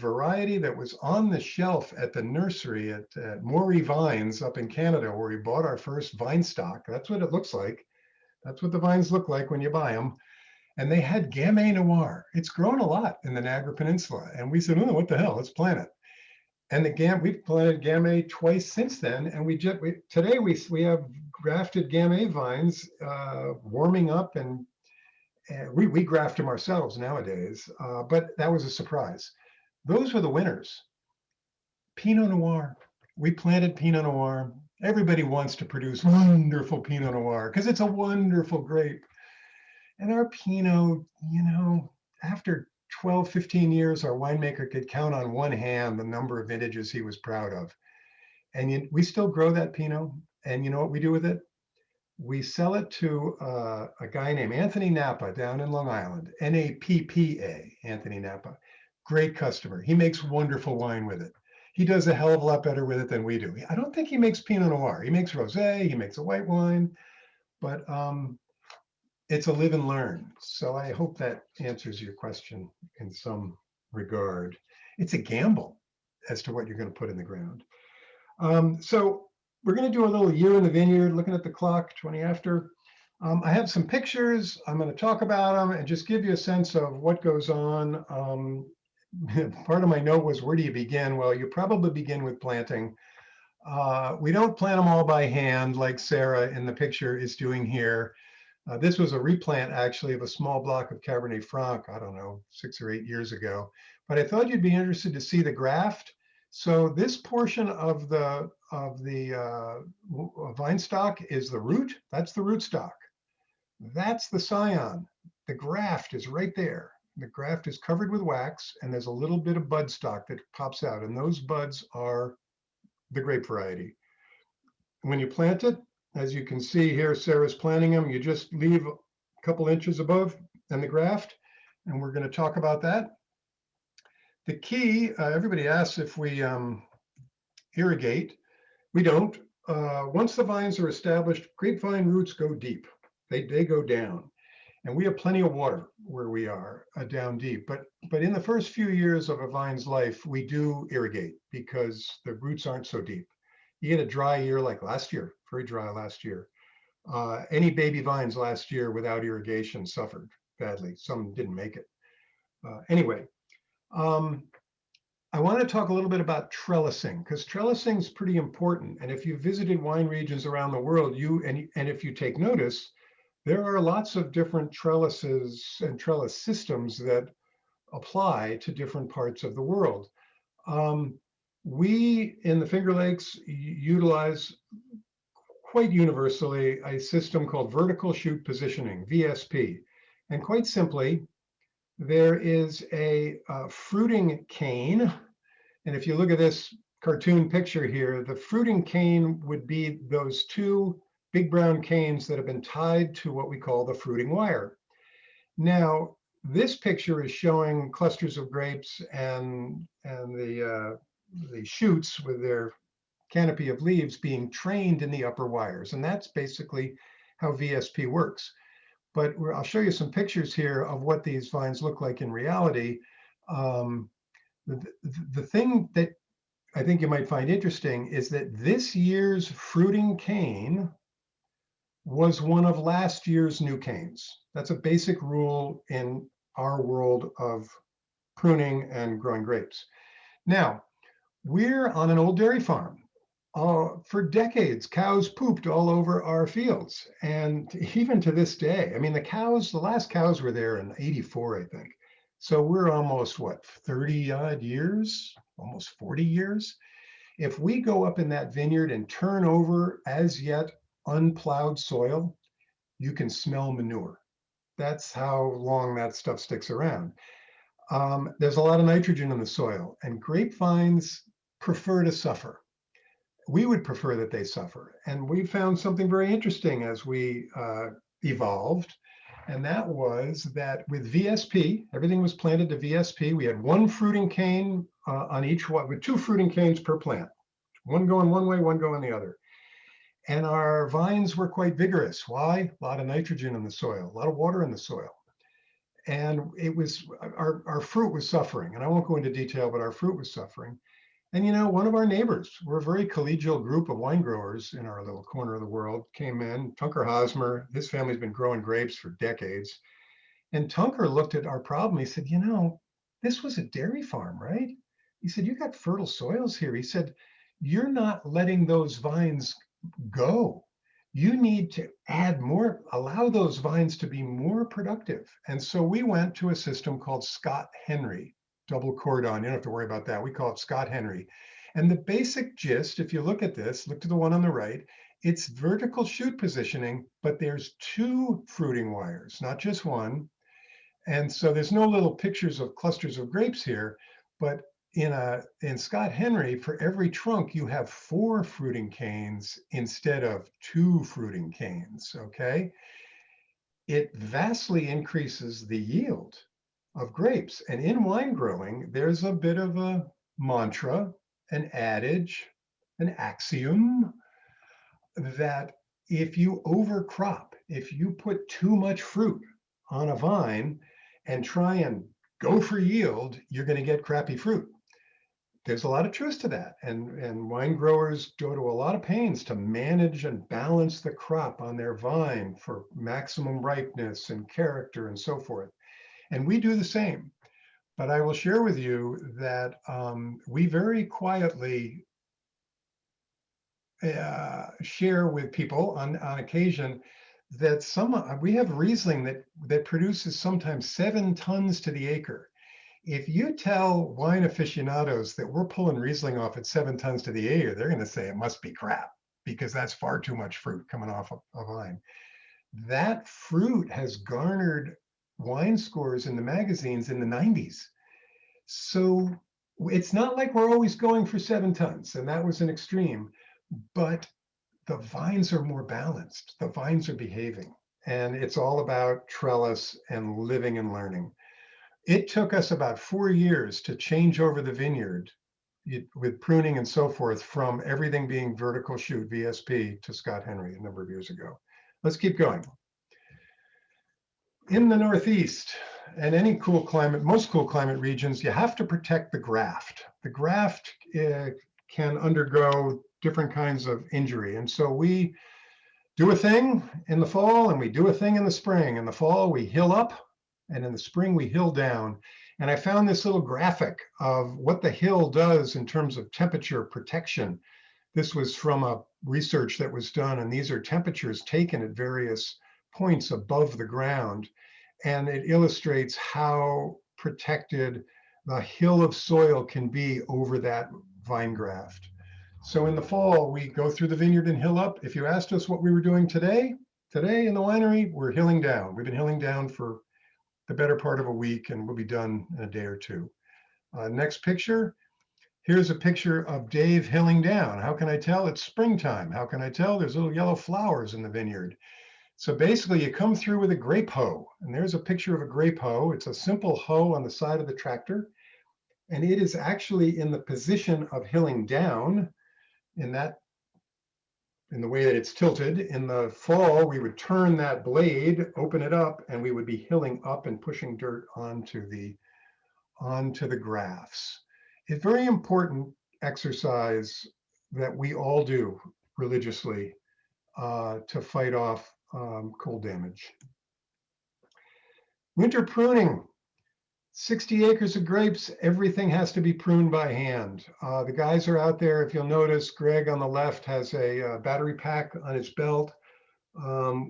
variety that was on the shelf at the nursery at Maury Vines up in Canada, where we bought our first vine stock. That's what it looks like. That's what the vines look like when you buy them. And they had Gamay Noir. It's grown a lot in the Niagara Peninsula. And we said, oh, what the hell, let's plant it. And we've planted Gamay twice since then. And today we have grafted Gamay vines warming up, and we graft them ourselves nowadays. But that was a surprise. Those were the winners. Pinot Noir. We planted Pinot Noir. Everybody wants to produce wonderful Pinot Noir because it's a wonderful grape. And our Pinot, after 12, 15 years, our winemaker could count on one hand the number of vintages he was proud of. And we still grow that Pinot. And you know what we do with it? We sell it to a guy named Anthony Napa down in Long Island, Nappa, Anthony Napa. Great customer. He makes wonderful wine with it. He does a hell of a lot better with it than we do. I don't think he makes Pinot Noir. He makes rosé, he makes a white wine, but it's a live and learn. So I hope that answers your question in some regard. It's a gamble as to what you're going to put in the ground. So we're going to do a little year in the vineyard, looking at the clock, 20 after. I have some pictures. I'm going to talk about them and just give you a sense of what goes on. Part of my note was, where do you begin? Well, you probably begin with planting. We don't plant them all by hand like Sarah in the picture is doing here. This was a replant, actually, of a small block of Cabernet Franc, I don't know, 6 or 8 years ago. But I thought you'd be interested to see the graft. So this portion of the vine stock is the root. That's the root stock. That's the scion. The graft is right there. The graft is covered with wax, and there's a little bit of bud stock that pops out, and those buds are the grape variety. When you plant it, as you can see here, Sarah's planting them. You just leave a couple inches above and the graft, and we're going to talk about that. The key, everybody asks if we irrigate. We don't. Once the vines are established, grapevine roots go deep. They go down. And we have plenty of water where we are down deep. But in the first few years of a vine's life, we do irrigate because the roots aren't so deep. You get a dry year like last year, very dry last year. Any baby vines last year without irrigation suffered badly. Some didn't make it. Anyway, I want to talk a little bit about trellising, because trellising is pretty important. And if you visited wine regions around the world, and if you take notice, there are lots of different trellises and trellis systems that apply to different parts of the world. We in the Finger Lakes utilize quite universally a system called vertical shoot positioning, VSP. And quite simply, there is a fruiting cane. And if you look at this cartoon picture here, the fruiting cane would be those two big brown canes that have been tied to what we call the fruiting wire. Now, this picture is showing clusters of grapes and the shoots with their canopy of leaves being trained in the upper wires. And that's basically how VSP works. But I'll show you some pictures here of what these vines look like in reality. The thing that I think you might find interesting is that this year's fruiting cane was one of last year's new canes. That's a basic rule in our world of pruning and growing grapes. Now, we're on an old dairy farm. For decades, cows pooped all over our fields. And even to this day, I mean, the last cows were there in 84, I think. So we're almost, what, 30 odd years, almost 40 years. If we go up in that vineyard and turn over as yet unplowed soil, you can smell manure. That's how long that stuff sticks around. There's a lot of nitrogen in the soil, and grapevines prefer to suffer. We would prefer that they suffer. And we found something very interesting as we evolved. And that was that with VSP, everything was planted to VSP. We had one fruiting cane on each one, with two fruiting canes per plant, one going one way, one going the other. And our vines were quite vigorous. Why? A lot of nitrogen in the soil, a lot of water in the soil. And it was, our fruit was suffering. And I won't go into detail, but our fruit was suffering. And, you know, one of our neighbors, we're a very collegial group of wine growers in our little corner of the world, came in, Tunker Hosmer, his family's been growing grapes for decades. And Tunker looked at our problem. He said, you know, this was a dairy farm, right? He said, you got fertile soils here. He said, you're not letting those vines go. You need to add more, allow those vines to be more productive. And so we went to a system called Scott Henry. Double cordon, you don't have to worry about that. We call it Scott Henry. And the basic gist, if you look at this, look to the one on the right, it's vertical shoot positioning, but there's two fruiting wires, not just one. And so there's no little pictures of clusters of grapes here, but in Scott Henry, for every trunk, you have 4 fruiting canes instead of 2 fruiting canes, okay? It vastly increases the yield of grapes. And in wine growing, there's a bit of a mantra, an adage, an axiom that if you overcrop, if you put too much fruit on a vine and try and go for yield, you're going to get crappy fruit. There's a lot of truth to that. And wine growers go to a lot of pains to manage and balance the crop on their vine for maximum ripeness and character and so forth. And we do the same. But I will share with you that we very quietly share with people on occasion that we have Riesling that produces sometimes 7 tons to the acre. If you tell wine aficionados that we're pulling Riesling off at 7 tons to the acre, they're going to say it must be crap because that's far too much fruit coming off a vine. That fruit has garnered wine scores in the magazines in the 90s. So it's not like we're always going for 7 tons, and that was an extreme, but the vines are more balanced. The vines are behaving, and it's all about trellis and living and learning. It took us about 4 years to change over the vineyard with pruning and so forth from everything being vertical shoot VSP to Scott Henry a number of years ago. Let's keep going. In the Northeast and any cool climate, most cool climate regions, you have to protect the graft. The graft can undergo different kinds of injury. And so we do a thing in the fall and we do a thing in the spring. In the fall, we hill up, and in the spring, we hill down. And I found this little graphic of what the hill does in terms of temperature protection. This was from a research that was done, and these are temperatures taken at various points above the ground. And it illustrates how protected the hill of soil can be over that vine graft. So in the fall, we go through the vineyard and hill up. If you asked us what we were doing today in the winery, we're hilling down. We've been hilling down for the better part of a week, and we'll be done in a day or two. Next picture. Here's a picture of Dave hilling down. How can I tell? It's springtime. How can I tell? There's little yellow flowers in the vineyard. So basically you come through with a grape hoe, and there's a picture of a grape hoe. It's a simple hoe on the side of the tractor, and it is actually in the position of hilling down in the way that it's tilted. In the fall, we would turn that blade, open it up, and we would be hilling up and pushing dirt onto the grafts. It's very important exercise that we all do religiously to fight off cold damage. Winter pruning. 60 acres of grapes, everything has to be pruned by hand. The guys are out there. If you'll notice, Greg on the left has a battery pack on his belt.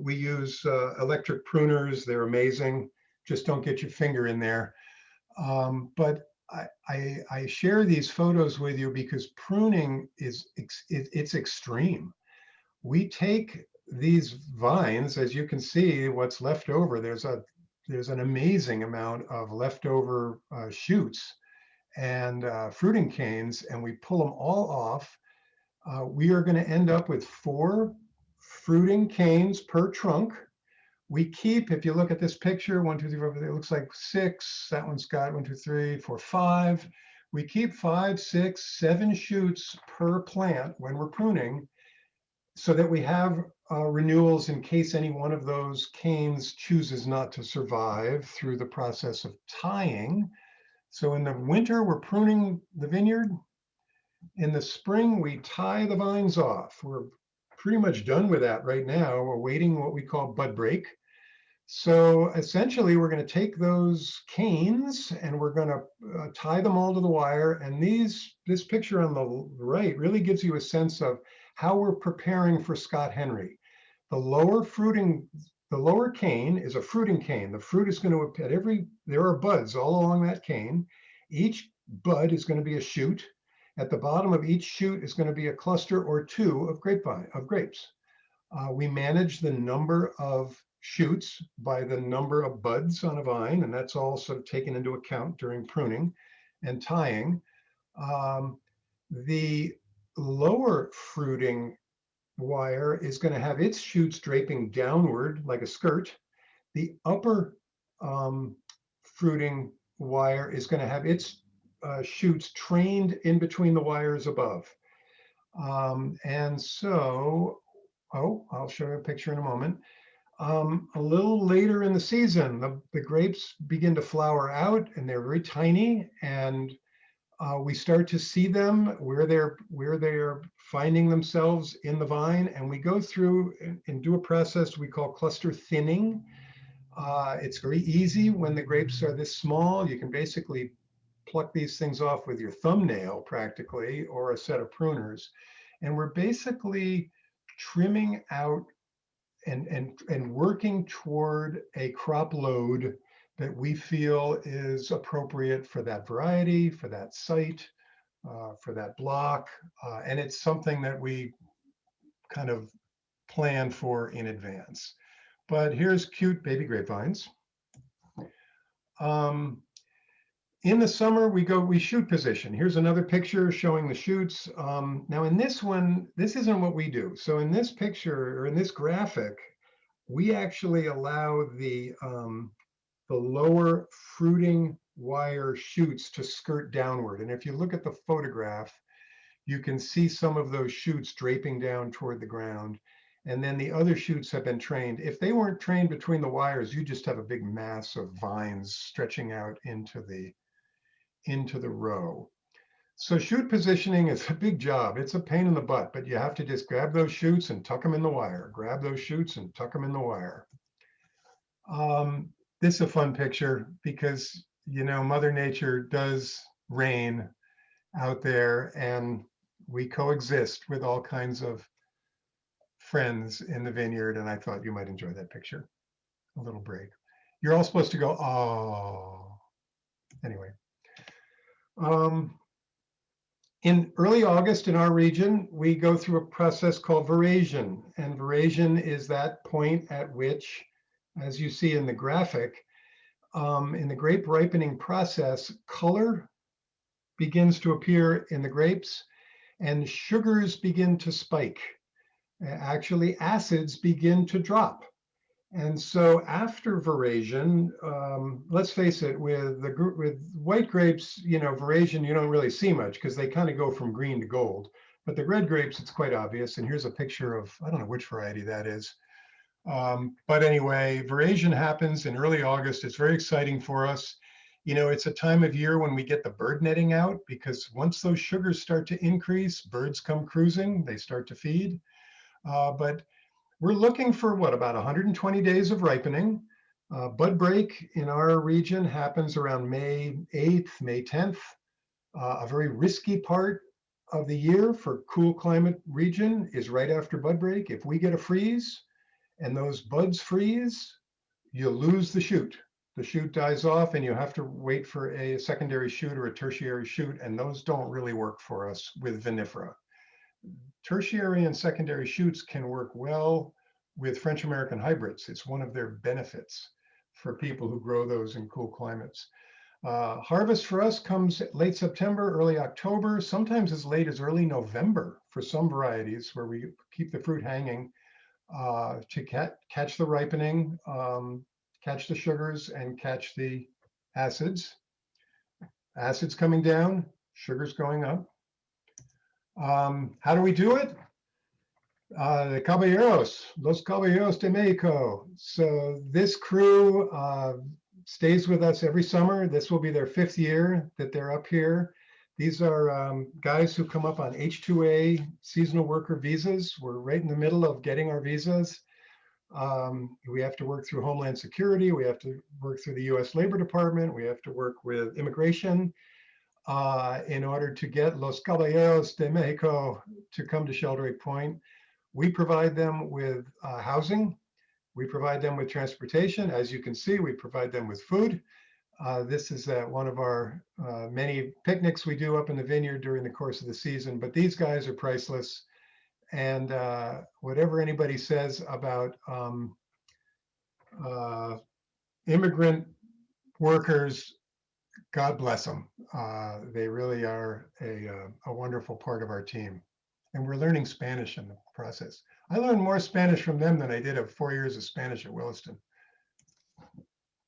We use electric pruners. They're amazing. Just don't get your finger in there. But I share these photos with you because pruning it's extreme. We take these vines, as you can see, what's left over, there's an amazing amount of leftover shoots and fruiting canes, and we pull them all off. We are going to end up with 4 fruiting canes per trunk. We keep, if you look at this picture, 1, 2, 3, 4, 5, it looks like 6. That one's got 1, 2, 3, 4, 5. We keep 5, 6, 7 shoots per plant when we're pruning, so that we have renewals in case any one of those canes chooses not to survive through the process of tying. So in the winter, we're pruning the vineyard. In the spring, we tie the vines off. We're pretty much done with that right now. We're waiting what we call bud break. So essentially, we're going to take those canes and we're going to tie them all to the wire. And this picture on the right really gives you a sense of how we're preparing for Scott Henry. The lower cane is a fruiting cane. The fruit is going to, there are buds all along that cane. Each bud is going to be a shoot. At the bottom of each shoot is going to be a cluster or 2 of grapes. We manage the number of shoots by the number of buds on a vine, and that's all sort of taken into account during pruning and tying. The lower fruiting wire is going to have its shoots draping downward like a skirt. The upper fruiting wire is going to have its shoots trained in between the wires above. And so, I'll show you a picture in a moment. A little later in the season, the grapes begin to flower out, and they're very tiny, and we start to see them where they're finding themselves in the vine, and we go through and do a process we call cluster thinning. It's very easy when the grapes are this small. You can basically pluck these things off with your thumbnail practically, or a set of pruners, and we're basically trimming out and working toward a crop load that we feel is appropriate for that variety, for that site, for that block. And it's something that we kind of plan for in advance. But here's cute baby grapevines. In the summer, we shoot position. Here's another picture showing the shoots. Now in this one, this isn't what we do. So in this picture, or in this graphic, we actually allow the lower fruiting wire shoots to skirt downward. And if you look at the photograph, you can see some of those shoots draping down toward the ground. And then the other shoots have been trained. If they weren't trained between the wires, you just have a big mass of vines stretching out into the row. So shoot positioning is a big job. It's a pain in the butt, but you have to just grab those shoots and tuck them in the wire. Grab those shoots and tuck them in the wire. This is a fun picture because, you know, Mother Nature does reign out there, and we coexist with all kinds of friends in the vineyard. And I thought you might enjoy that picture. A little break. You're all supposed to go, oh. Anyway. In early August in our region, we go through a process called veraison. And veraison is that point at which, as you see in the graphic, in the grape ripening process, color begins to appear in the grapes and sugars begin to spike. Actually, acids begin to drop. And so after veraison, let's face it, with white grapes, you know, veraison, you don't really see much because they kind of go from green to gold. But the red grapes, it's quite obvious. And here's a picture of, I don't know which variety that is. But anyway, veraison happens in early August. It's very exciting for us. You know, it's a time of year when we get the bird netting out, because once those sugars start to increase, birds come cruising, they start to feed. But we're looking for what, about 120 days of ripening. Bud break in our region happens around May 8th, May 10th. A very risky part of the year for cool climate region is right after bud break. If we get a freeze and those buds freeze, you lose the shoot. The shoot dies off and you have to wait for a secondary shoot or a tertiary shoot, and those don't really work for us with vinifera. Tertiary and secondary shoots can work well with French American hybrids. It's one of their benefits for people who grow those in cool climates. Harvest for us comes late September, early October, sometimes as late as early November for some varieties, where we keep the fruit hanging to catch the ripening, catch the sugars, and catch the acids. Acids coming down, sugars going up. How do we do it? The Caballeros, Los Caballeros de Mexico. So this crew stays with us every summer. This will be their 5th year that they're up here. These are guys who come up on H-2A seasonal worker visas. We're right in the middle of getting our visas. We have to work through Homeland Security. We have to work through the US Labor Department. We have to work with immigration in order to get Los Caballeros de Mexico to come to Sheldrake Point. We provide them with housing. We provide them with transportation. As you can see, we provide them with food. This is one of our many picnics we do up in the vineyard during the course of the season, but these guys are priceless. And whatever anybody says about immigrant workers, God bless them. They really are a wonderful part of our team. And we're learning Spanish in the process. I learned more Spanish from them than I did of 4 years of Spanish at Williston.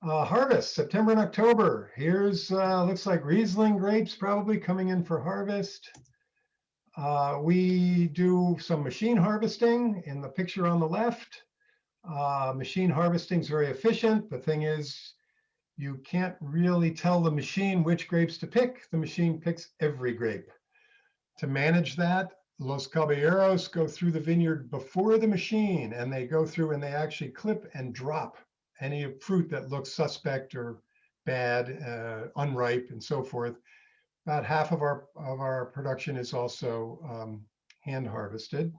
Harvest, September and October. Here's, looks like Riesling grapes probably coming in for harvest. We do some machine harvesting in the picture on the left. Machine harvesting is very efficient. The thing is, you can't really tell the machine which grapes to pick. The machine picks every grape. To manage that, Los Caballeros go through the vineyard before the machine, and they go through and they actually clip and drop any fruit that looks suspect or bad, unripe, and so forth. About half of our production is also hand harvested.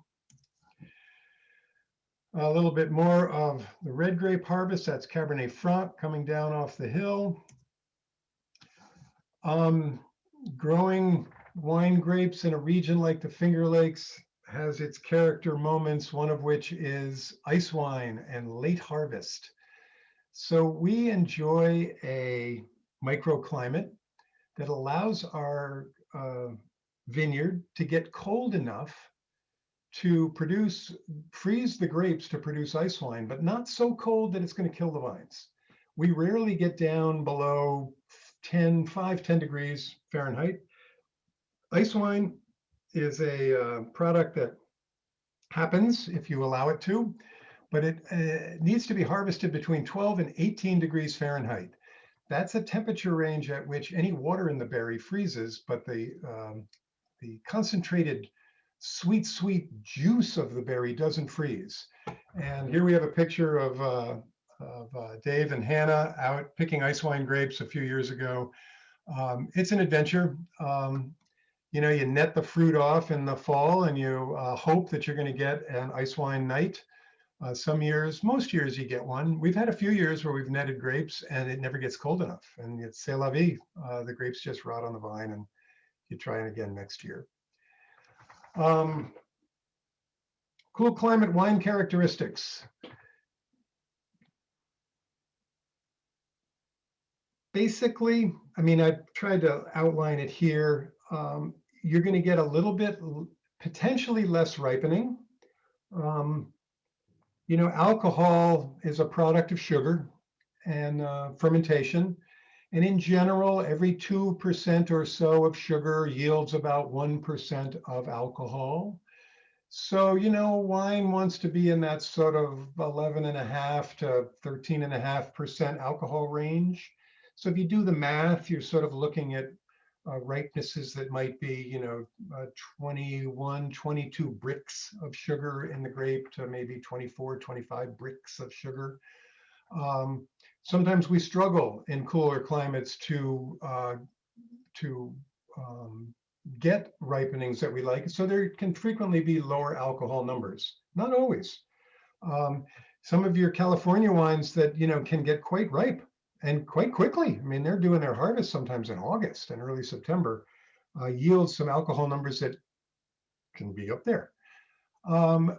A little bit more of the red grape harvest. That's Cabernet Franc coming down off the hill. Growing wine grapes in a region like the Finger Lakes has its character moments, one of which is ice wine and late harvest. So we enjoy a microclimate that allows our vineyard to get cold enough to freeze the grapes to produce ice wine, but not so cold that it's going to kill the vines. We rarely get down below 10 degrees Fahrenheit. Ice wine is a product that happens if you allow it to, but it needs to be harvested between 12 and 18 degrees Fahrenheit. That's a temperature range at which any water in the berry freezes, but the concentrated sweet juice of the berry doesn't freeze. And here we have a picture of Dave and Hannah out picking ice wine grapes a few years ago. It's an adventure. You know, you net the fruit off in the fall and you hope that you're going to get an ice wine night. Some years, most years you get one. We've had a few years where we've netted grapes and it never gets cold enough. And it's c'est la vie. The grapes just rot on the vine and you try it again next year. Cool climate wine characteristics. Basically, I mean, I've tried to outline it here. You're going to get a little bit potentially less ripening. You know, alcohol is a product of sugar and fermentation. And in general, every 2% or so of sugar yields about 1% of alcohol. So, you know, wine wants to be in that sort of 11.5 to 13.5% alcohol range. So if you do the math, you're sort of looking at ripenesses that might be, you know, 21, 22 bricks of sugar in the grape to maybe 24, 25 bricks of sugar. Sometimes we struggle in cooler climates to get ripenings that we like. So there can frequently be lower alcohol numbers, not always. Some of your California wines that, you know, can get quite ripe and quite quickly. I mean, they're doing their harvest sometimes in August and early September, yields some alcohol numbers that can be up there.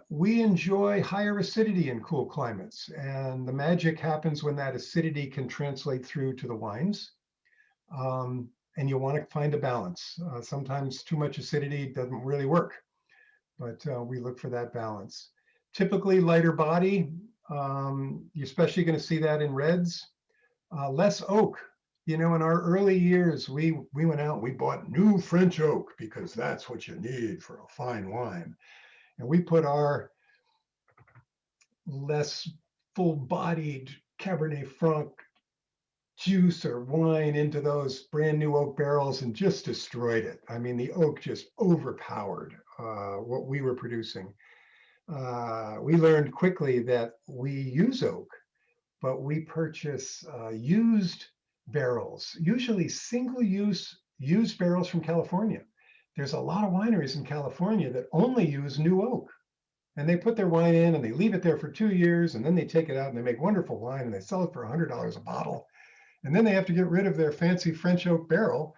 We enjoy higher acidity in cool climates, and the magic happens when that acidity can translate through to the wines. And you want to find a balance. Sometimes too much acidity doesn't really work, but we look for that balance. Typically lighter body, you're especially going to see that in reds. Less oak. You know, in our early years, we went out, we bought new French oak because that's what you need for a fine wine. And we put our less full-bodied Cabernet Franc juice or wine into those brand new oak barrels and just destroyed it. I mean, the oak just overpowered what we were producing. We learned quickly that we use oak, but we purchase used barrels, usually single-use used barrels from California. There's a lot of wineries in California that only use new oak. And they put their wine in and they leave it there for 2 years, and then they take it out and they make wonderful wine and they sell it for $100 a bottle. And then they have to get rid of their fancy French oak barrel.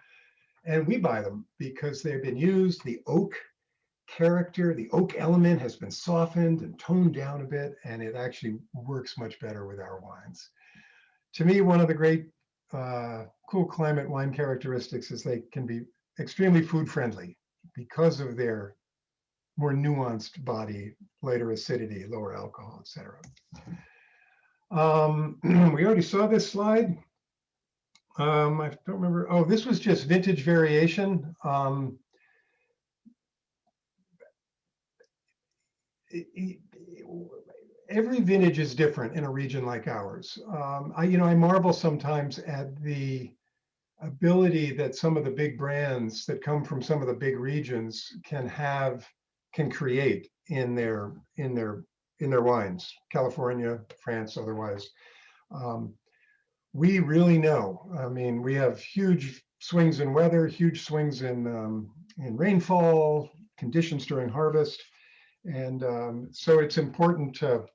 And we buy them because they've been used. The oak character, the oak element has been softened and toned down a bit, and it actually works much better with our wines. To me, one of the great cool climate wine characteristics is they can be extremely food friendly because of their more nuanced body, lighter acidity, lower alcohol, etc. We already saw this slide. I don't remember. Oh, this was just vintage variation. Every vintage is different in a region like ours. I marvel sometimes at the ability that some of the big brands that come from some of the big regions can create in their wines, California, France, otherwise. We really know. I mean, we have huge swings in weather, huge swings in rainfall, conditions during harvest. And so it's important to,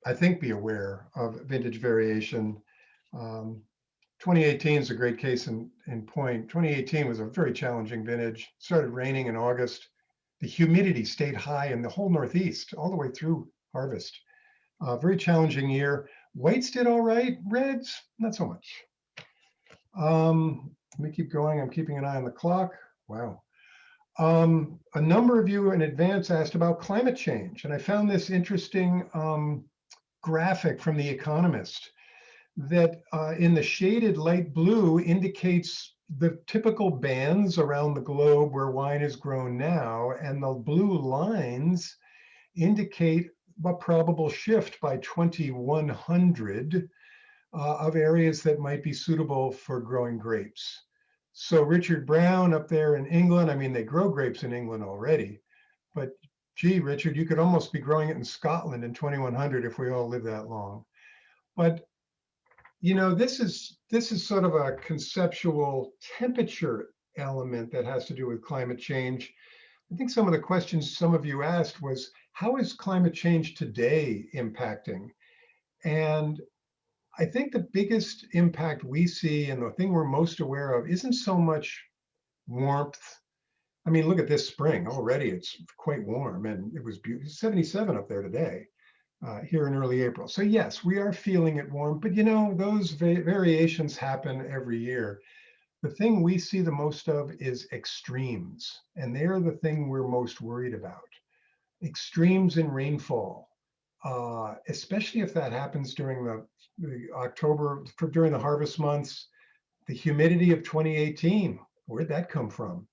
I think, be aware of vintage variation. 2018 is a great case in point. 2018 was a very challenging vintage. It started raining in August. The humidity stayed high in the whole Northeast all the way through harvest. Very challenging year. Whites did all right. Reds, not so much. Let me keep going. I'm keeping an eye on the clock. Wow. A number of you in advance asked about climate change, and I found this interesting graphic from The Economist that in the shaded light blue indicates the typical bands around the globe where wine is grown now, and the blue lines indicate a probable shift by 2100 of areas that might be suitable for growing grapes. So Richard Brown up there in England, I mean, they grow grapes in England already, but gee, Richard, you could almost be growing it in Scotland in 2100 if we all live that long. But you know, this is sort of a conceptual temperature element that has to do with climate change. I think some of the questions some of you asked was, how is climate change today impacting? And I think the biggest impact we see, and the thing we're most aware of, isn't so much warmth. I mean, look at this spring already, it's quite warm, and it was 77 up there today. Here in early April. So yes, we are feeling it warm, but you know, those variations happen every year. The thing we see the most of is extremes, and they're the thing we're most worried about. Extremes in rainfall, especially if that happens during the October, during the harvest months. The humidity of 2018, where'd that come from?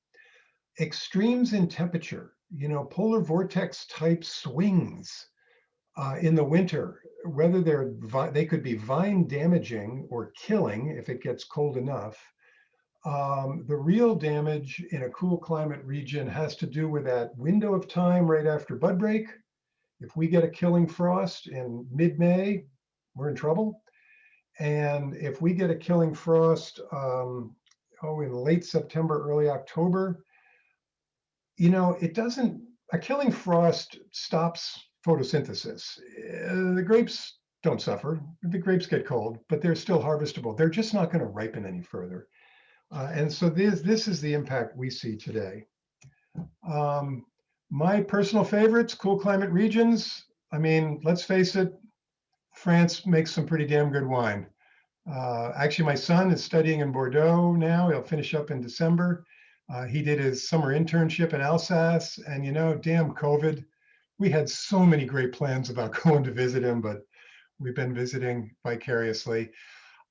Extremes in temperature, you know, polar vortex type swings. In the winter, whether they could be vine damaging or killing if it gets cold enough. The real damage in a cool climate region has to do with that window of time right after bud break. If we get a killing frost in mid-May, we're in trouble. And if we get a killing frost, in late September, early October, you know, a killing frost stops photosynthesis. The grapes don't suffer. The grapes get cold, but they're still harvestable. They're just not going to ripen any further. And so this is the impact we see today. My personal favorites, cool climate regions. I mean, let's face it, France makes some pretty damn good wine. Actually, my son is studying in Bordeaux now. He'll finish up in December. He did his summer internship in Alsace, and you know, damn COVID. We had so many great plans about going to visit him, but we've been visiting vicariously.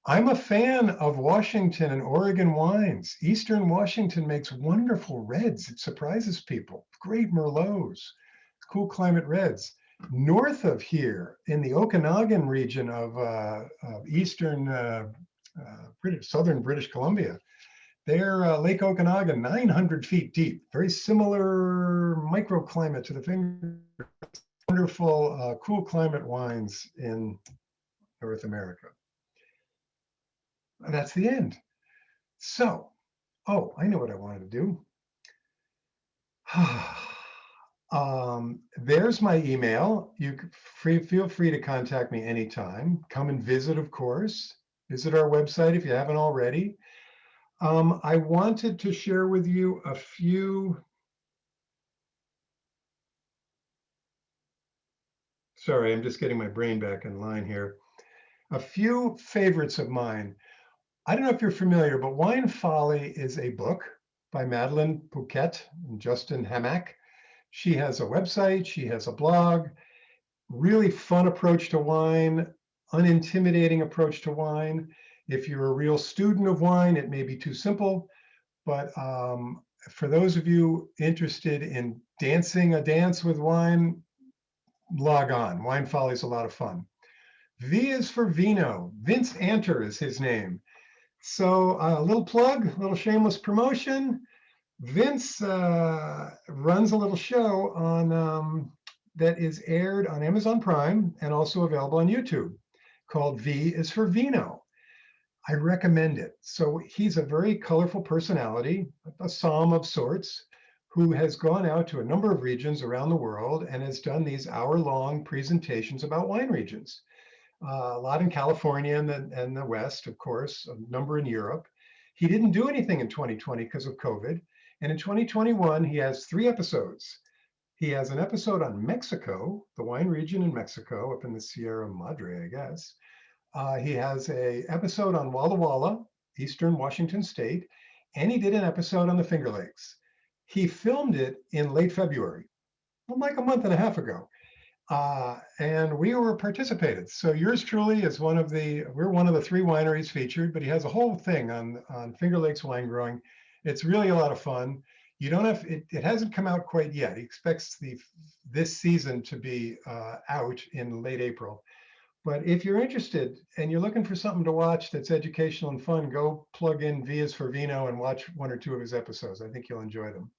I'm a fan of Washington and Oregon wines. Eastern Washington makes wonderful reds. It surprises people. Great Merlots, cool climate reds. North of here, in the Okanagan region of southern British Columbia, they're Lake Okanagan, 900 feet deep, very similar microclimate to the finger. Wonderful cool climate wines in North America. And that's the end. So, I know what I wanted to do. There's my email. You feel free to contact me anytime. Come and visit, of course. Visit our website if you haven't already. I wanted to share with you a few. Sorry, I'm just getting my brain back in line here. A few favorites of mine. I don't know if you're familiar, but Wine Folly is a book by Madeline Pouquet and Justin Hamack. She has a website, she has a blog, really fun approach to wine, unintimidating approach to wine. If you're a real student of wine, it may be too simple, but for those of you interested in dancing a dance with wine, log on. Wine Folly is a lot of fun. V is for Vino. Vince Anter is his name. So a little plug, a little shameless promotion. Vince runs a little show on that is aired on Amazon Prime and also available on YouTube called V is for Vino. I recommend it. So he's a very colorful personality, a somm of sorts, who has gone out to a number of regions around the world and has done these hour-long presentations about wine regions. A lot in California and the West, of course, a number in Europe. He didn't do anything in 2020 because of COVID. And in 2021, he has 3 episodes. He has an episode on Mexico, the wine region in Mexico, up in the Sierra Madre, I guess. He has an episode on Walla Walla, Eastern Washington State, and he did an episode on the Finger Lakes. He filmed it in late February, like a month and a half ago. And we were participated. So yours truly is we're one of the 3 wineries featured, but he has a whole thing on Finger Lakes wine growing. It's really a lot of fun. You don't have, it hasn't come out quite yet. He expects this season to be out in late April. But if you're interested and you're looking for something to watch that's educational and fun, go plug in V is for Vino and watch 1 or 2 of his episodes. I think you'll enjoy them.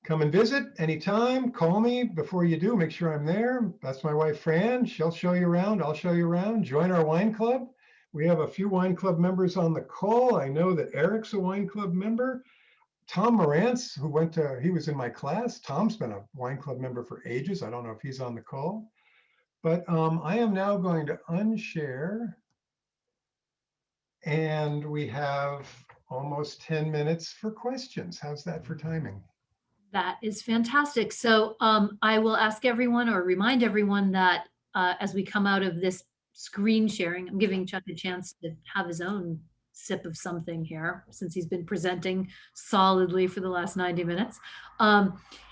Come and visit anytime. Call me before you do. Make sure I'm there. That's my wife, Fran. She'll show you around. I'll show you around. Join our wine club. We have a few wine club members on the call. I know that Eric's a wine club member. Tom Morantz, he was in my class. Tom's been a wine club member for ages. I don't know if he's on the call. But I am now going to unshare. And we have almost 10 minutes for questions. How's that for timing? That is fantastic. So I will ask everyone or remind everyone that as we come out of this screen sharing, I'm giving Chuck a chance to have his own sip of something here since he's been presenting solidly for the last 90 minutes.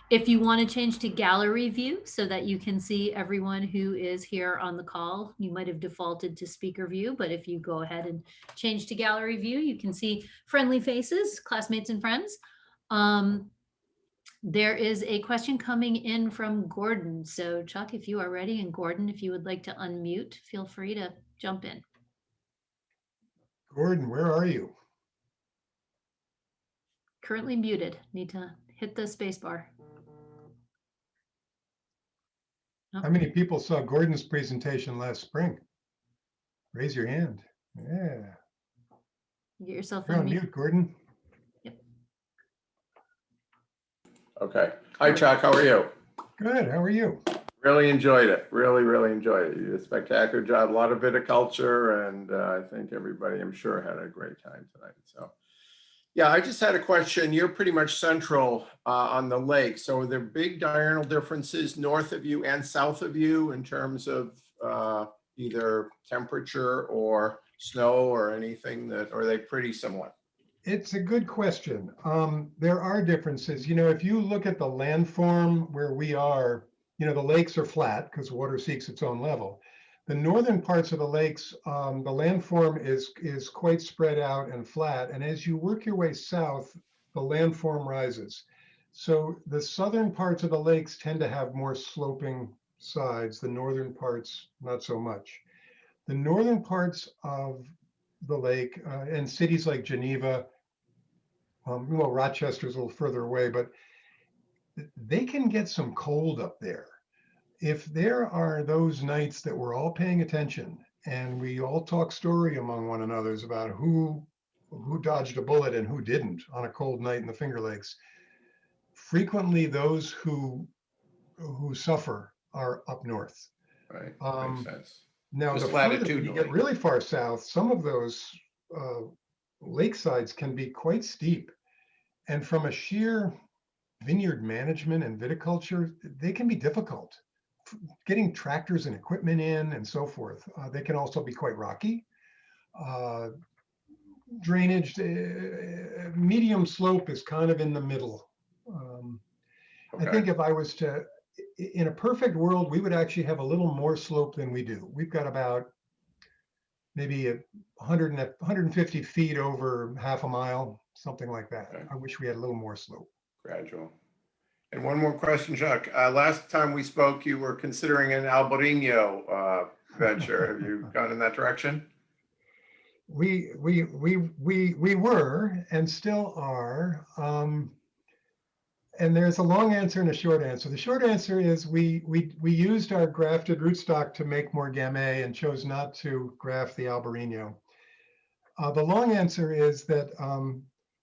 If you want to change to gallery view so that you can see everyone who is here on the call, you might have defaulted to speaker view, but if you go ahead and change to gallery view, you can see friendly faces, classmates and friends. There is a question coming in from Gordon. So Chuck, if you are ready, and Gordon, if you would like to unmute, feel free to jump in. Gordon, where are you? Currently muted. Need to hit the space bar. Oh. How many people saw Gordon's presentation last spring? Raise your hand. Yeah. Get yourself You're on unmuted. mute, Gordon. Okay. Hi, Chuck. How are you? Good. How are you? Really enjoyed it. Really enjoyed it. You did a spectacular job. A lot of viticulture, and I think everybody, I'm sure, had a great time tonight. So, yeah, I just had a question. You're pretty much central on the lake. So are there big diurnal differences north of you and south of you in terms of either temperature or snow or anything that, or are they pretty similar? It's a good question. There are differences. You know, if you look at the landform where we are, you know, the lakes are flat because water seeks its own level. The northern parts of the lakes, the landform is quite spread out and flat. And as you work your way south, the landform rises. So the southern parts of the lakes tend to have more sloping sides. The northern parts, not so much. The northern parts of the lake and cities like Geneva, well, Rochester's a little further away, but they can get some cold up there. If there are those nights that we're all paying attention and we all talk story among one another about who dodged a bullet and who didn't on a cold night in the Finger Lakes, frequently those who suffer are up north. Right. Makes sense. Now, Just the further you latitudinally. get really far south, some of those lakesides can be quite steep. And from a sheer vineyard management and viticulture, they can be difficult. Getting tractors and equipment in and so forth. They can also be quite rocky. Drainage, medium slope is kind of in the middle. Okay. I think if I was to, in a perfect world, we would actually have a little more slope than we do. We've got about maybe 150 feet over half a mile, something like that. Okay. I wish we had a little more slope. Gradual. And one more question, Chuck. Last time we spoke, you were considering an Albarino venture. Have you gone in that direction? We were and still are. And there's a long answer and a short answer. The short answer is we used our grafted rootstock to make more Gamay and chose not to graft the Albarino. The long answer is that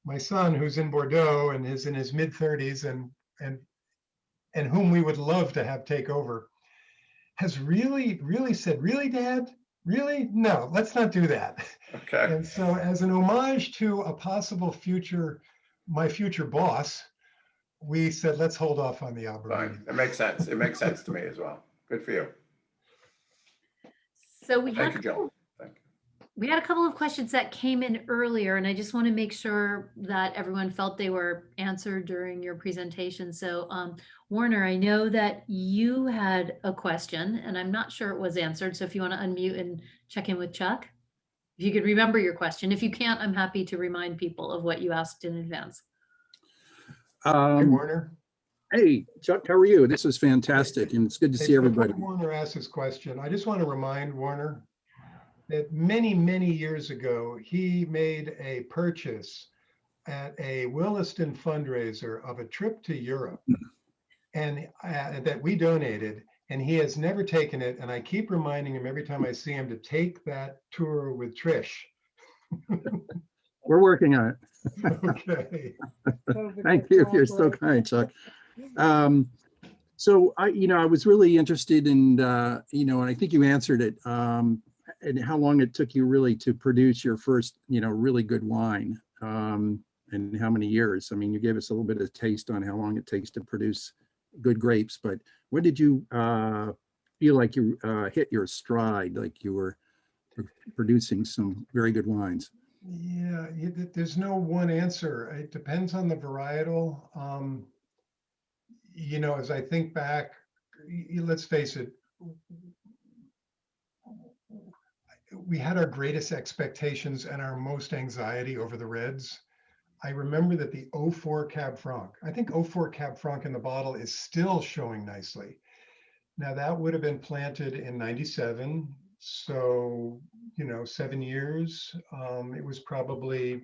my son, who's in Bordeaux and is in his mid-30s and whom we would love to have take over, has really said, really, Dad? Really? No, let's not do that. Okay. And so as an homage to a possible my future boss, we said, let's hold off on the Albarino. Fine. It makes sense. It makes sense to me as well. Good for you. So we Thank have you, Jill. Thank you. We had a couple of questions that came in earlier, and I just want to make sure that everyone felt they were answered during your presentation. So Warner, I know that you had a question, and I'm not sure it was answered. So if you want to unmute and check in with Chuck, if you could remember your question. If you can't, I'm happy to remind people of what you asked in advance. Hey, Warner. Hey, Chuck, how are you? This is fantastic, and it's good to Hey, see so everybody. before Warner asks his question, I just want to remind Warner that many, many years ago, he made a purchase at a Williston fundraiser of a trip to Europe, and that we donated, and he has never taken it. And I keep reminding him every time I see him to take that tour with Trish. We're working on it. Okay. Thank you. You're so kind, Chuck. So I was really interested in, and I think you answered it, and how long it took you really to produce your first, really good wine, and how many years. I mean, you gave us a little bit of taste on how long it takes to produce good grapes, but when did you feel like you hit your stride, like you were producing some very good wines? Yeah, there's no one answer. It depends on the varietal. As I think back, let's face it, we had our greatest expectations and our most anxiety over the reds. I remember that the 04 Cab Franc, I think 04 Cab Franc in the bottle is still showing nicely. Now that would have been planted in 97. So, 7 years. It was probably,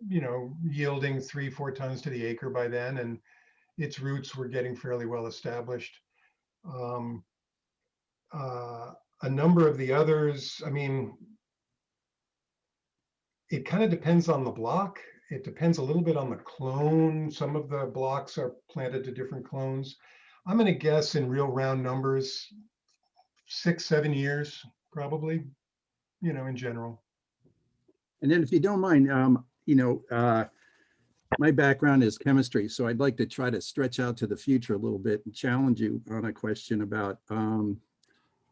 yielding 3-4 tons to the acre by then. And its roots were getting fairly well established. A number of the others, I mean, it kind of depends on the block. It depends a little bit on the clone. Some of the blocks are planted to different clones. I'm going to guess in real round numbers, 6-7 years, probably, in general. And then if you don't mind, my background is chemistry, so I'd like to try to stretch out to the future a little bit and challenge you on a question about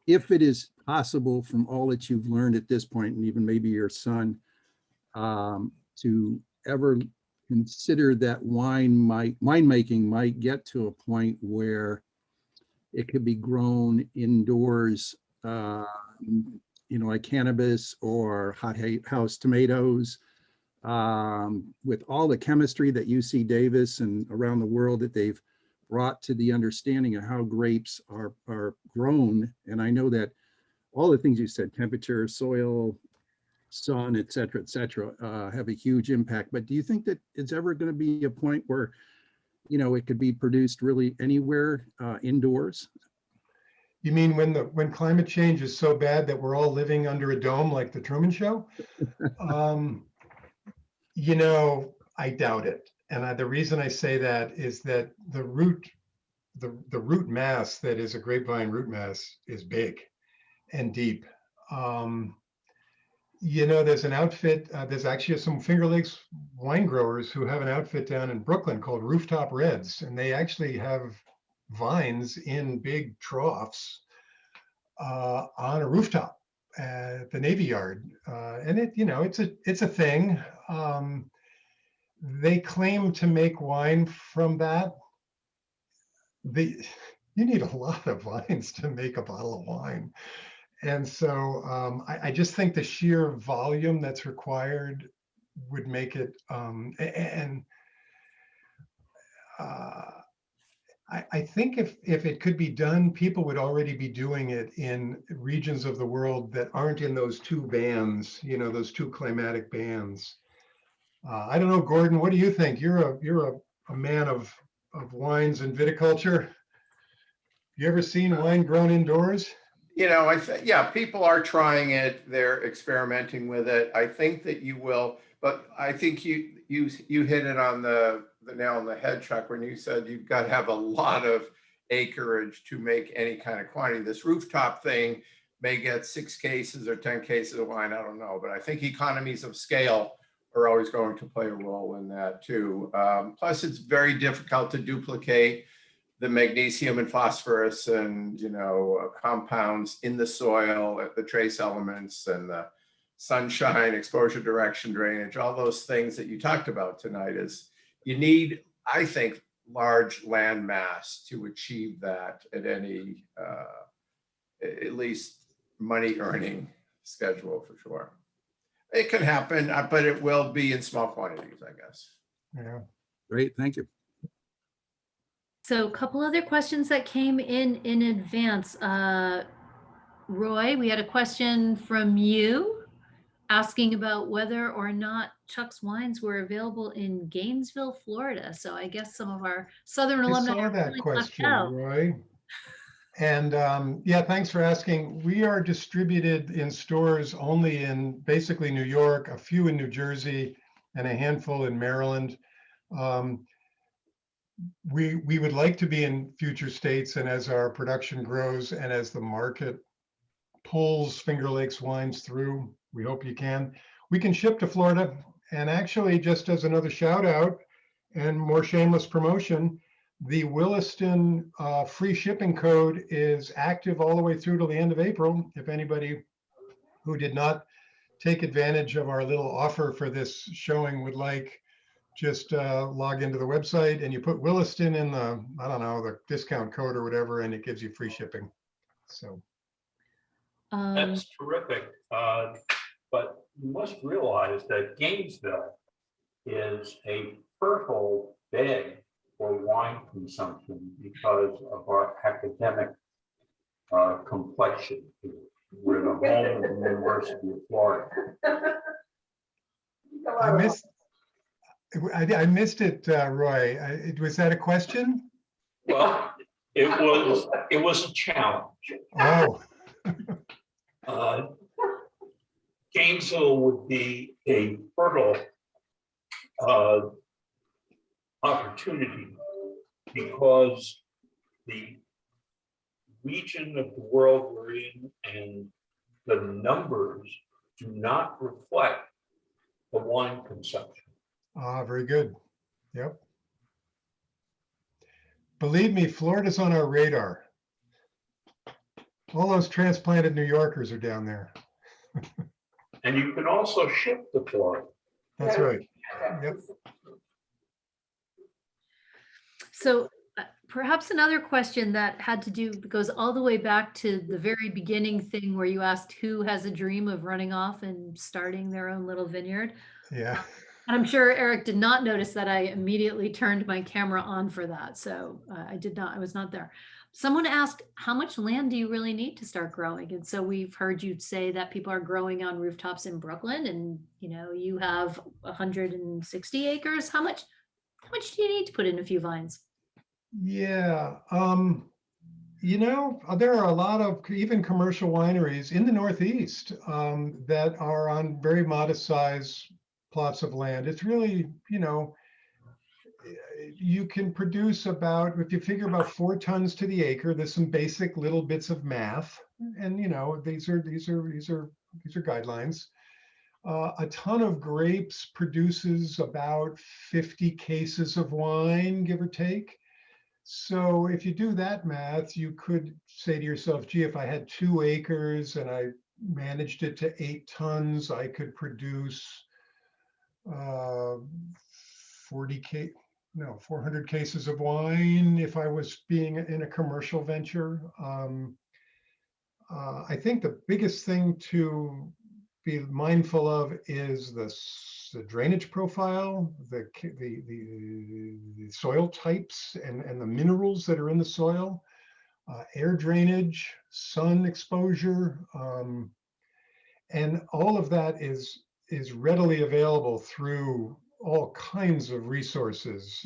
if it is possible from all that you've learned at this point, and even maybe your son, to ever consider that winemaking might get to a point where it could be grown indoors, like cannabis or hothouse tomatoes, with all the chemistry that UC Davis and around the world that they've brought to the understanding of how grapes are grown. And I know that all the things you said, temperature, soil, sun, et cetera, have a huge impact. But do you think that it's ever going to be a point where, it could be produced really anywhere indoors? You mean when climate change is so bad that we're all living under a dome like the Truman Show? I doubt it. And the reason I say that is that the root mass that is a grapevine root mass is big and deep. There's an outfit, there's actually some Finger Lakes wine growers who have an outfit down in Brooklyn called Rooftop Reds, and they actually have vines in big troughs on a rooftop at the Navy Yard. And it's a thing. They claim to make wine from that. You need a lot of vines to make a bottle of wine. And so I just think the sheer volume that's required would make it, I think if it could be done, people would already be doing it in regions of the world that aren't in those two bands, those two climatic bands. I don't know, Gordon, what do you think? You're a man of wines and viticulture. You ever seen wine grown indoors? Yeah, people are trying it. They're experimenting with it. I think that you will, but I think you hit it on the nail on the head, Chuck, when you said you've got to have a lot of acreage to make any kind of quantity. This rooftop thing may get 6 cases or 10 cases of wine. I don't know, but I think economies of scale are always going to play a role in that too. Plus, it's very difficult to duplicate the magnesium and phosphorus and compounds in the soil, the trace elements and the sunshine, exposure, direction, drainage, all those things that you talked about tonight is you need, I think, large land mass to achieve that at any, at least money earning schedule for sure. It can happen, but it will be in small quantities, I guess. Yeah. Great, thank you. So a couple other questions that came in advance. Roy, we had a question from you asking about whether or not Chuck's wines were available in Gainesville, Florida. So I guess some of our Southern I alumni saw are that really left question, out. Roy. And yeah, thanks for asking. We are distributed in stores only in basically New York, a few in New Jersey, and a handful in Maryland. We would like to be in future states, and as our production grows and as the market pulls Finger Lakes wines through, we hope you can. We can ship to Florida. And actually, just as another shout out and more shameless promotion, the Williston free shipping code is active all the way through till the end of April. If anybody who did not take advantage of our little offer for this showing would like, just log into the website and you put Williston in the, I don't know, the discount code or whatever, and it gives you free shipping. So. That's terrific. But you must realize that Gainesville is a fertile bed for wine consumption because of our academic complexion. We're the home of the University of Florida. I missed it, Roy. Was that a question? Well, it was a challenge. Oh. Gainesville would be a fertile opportunity because the region of the world we're in and the numbers do not reflect the wine consumption. Very good. Yep. Believe me, Florida's on our radar. All those transplanted New Yorkers are down there. And you can also ship to Florida. That's right. Yep. So perhaps another question that goes all the way back to the very beginning thing where you asked who has a dream of running off and starting their own little vineyard. Yeah. And I'm sure Eric did not notice that I immediately turned my camera on for that. So I was not there. Someone asked, how much land do you really need to start growing? And so we've heard you say that people are growing on rooftops in Brooklyn and, you have 160 acres. How much do you need to put in a few vines? Yeah. There are a lot of even commercial wineries in the Northeast that are on very modest size plots of land. It's really, you can produce about, if you figure about 4 tons to the acre, there's some basic little bits of math. And, these are guidelines. A ton of grapes produces about 50 cases of wine, give or take. So if you do that math, you could say to yourself, gee, if I had 2 acres and I managed it to 8 tons, I could produce 400 cases of wine if I was being in a commercial venture. I think the biggest thing to be mindful of is the drainage profile, the soil types and the minerals that are in the soil, air drainage, sun exposure, and all of that is readily available through all kinds of resources,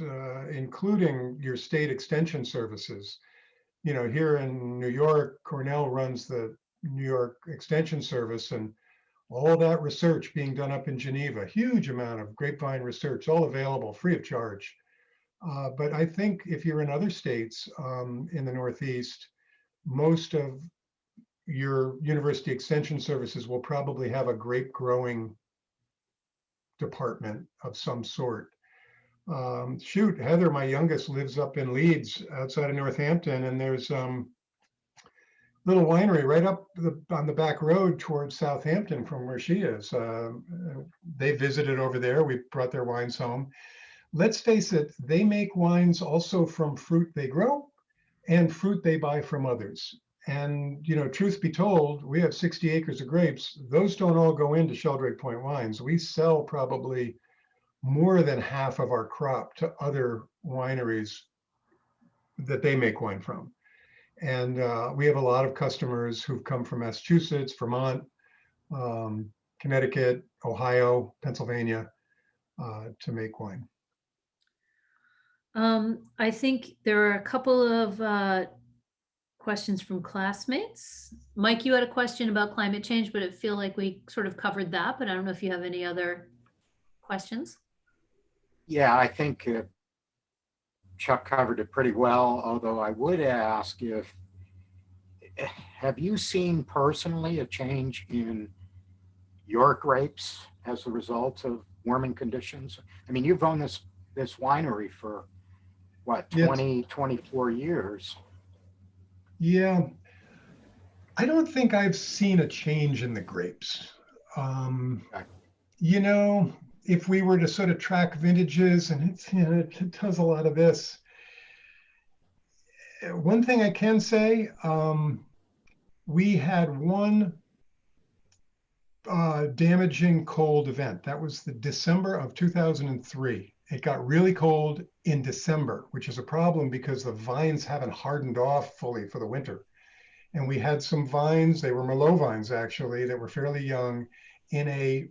including your state extension services. Here in New York, Cornell runs the New York Extension Service, and all that research being done up in Geneva, huge amount of grapevine research, all available free of charge. But I think if you're in other states in the Northeast, most of your university extension services will probably have a grape growing department of some sort. Shoot, Heather, my youngest, lives up in Leeds outside of Northampton, and there's little winery right up on the back road towards Southampton from where she is. They visited over there. We brought their wines home. Let's face it, they make wines also from fruit they grow and fruit they buy from others. And, you know, truth be told, we have 60 acres of grapes. Those don't all go into Sheldrake Point Wines. We sell probably more than half of our crop to other wineries that they make wine from. And we have a lot of customers who've come from Massachusetts, Vermont, Connecticut, Ohio, Pennsylvania to make wine. I think there are a couple of questions from classmates. Mike, you had a question about climate change, but I feel like we sort of covered that, but I don't know if you have any other questions. Yeah, I think Chuck covered it pretty well, although I would ask have you seen personally a change in your grapes as a result of warming conditions? I mean, you've owned this winery for what, 20, 24 years? Yeah, I don't think I've seen a change in the grapes. You know, if we were to sort of track vintages, and it's, you know, it does a lot of this. One thing I can say, we had one damaging cold event. That was the December of 2003. It got really cold in December, which is a problem because the vines haven't hardened off fully for the winter. And we had some vines, they were Merlot vines actually, that were fairly young in a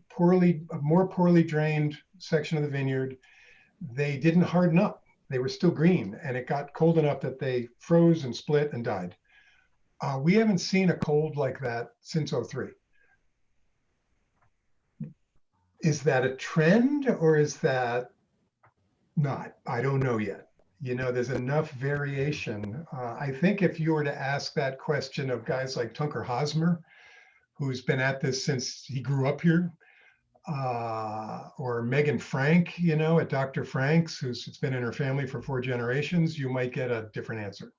more poorly drained section of the vineyard. They didn't harden up. They were still green, and it got cold enough that they froze and split and died. We haven't seen a cold like that since '03. Is that a trend or is that not? I don't know yet. You know, there's enough variation. I think if you were to ask that question of guys like Tunker Hosmer, who's been at this since he grew up here, or Megan Frank, you know, at Dr. Frank's, it's been in her family for 4 generations, you might get a different answer.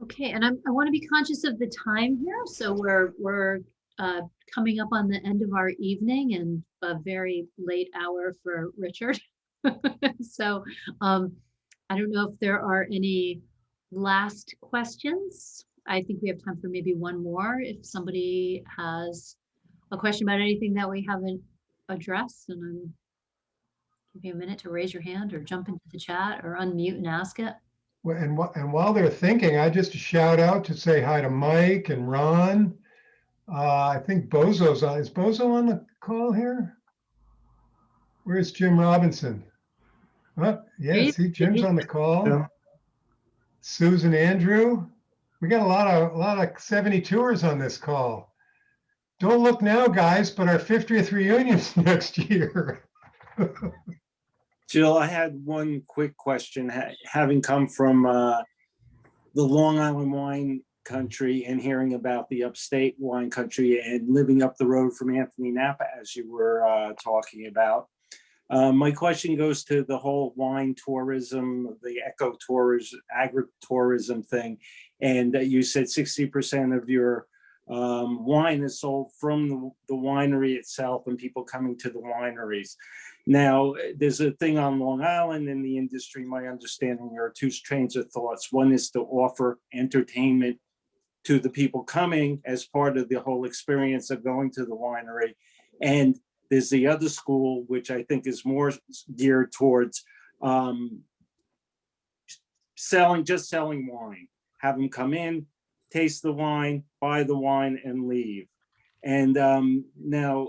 Okay, and I want to be conscious of the time here. So we're coming up on the end of our evening and a very late hour for Richard. So I don't know if there are any last questions. I think we have time for maybe one more if somebody has a question about anything that we haven't addressed, and I'm give you a minute to raise your hand or jump into the chat or unmute and ask it. Well, and while they're thinking, I just shout out to say hi to Mike and Ron. I think Bozo's on. Is Bozo on the call here? Where's Jim Robinson? Oh, yeah, see, Jim's on the call. Yeah. Susan Andrew. We got a lot of 72ers on this call. Don't look now, guys, but our 50th reunion's next year. Jill, I had one quick question. Having come from the Long Island wine country and hearing about the upstate wine country and living up the road from Anthony Napa, as you were talking about, my question goes to the whole wine tourism, the ecotourism, agritourism thing. And you said 60% of your wine is sold from the winery itself and people coming to the wineries. Now, there's a thing on Long Island in the industry, my understanding, there are 2 trains of thoughts. One is to offer entertainment to the people coming as part of the whole experience of going to the winery. And there's the other school, which I think is more geared towards selling wine. Have them come in, taste the wine, buy the wine, and leave. And now,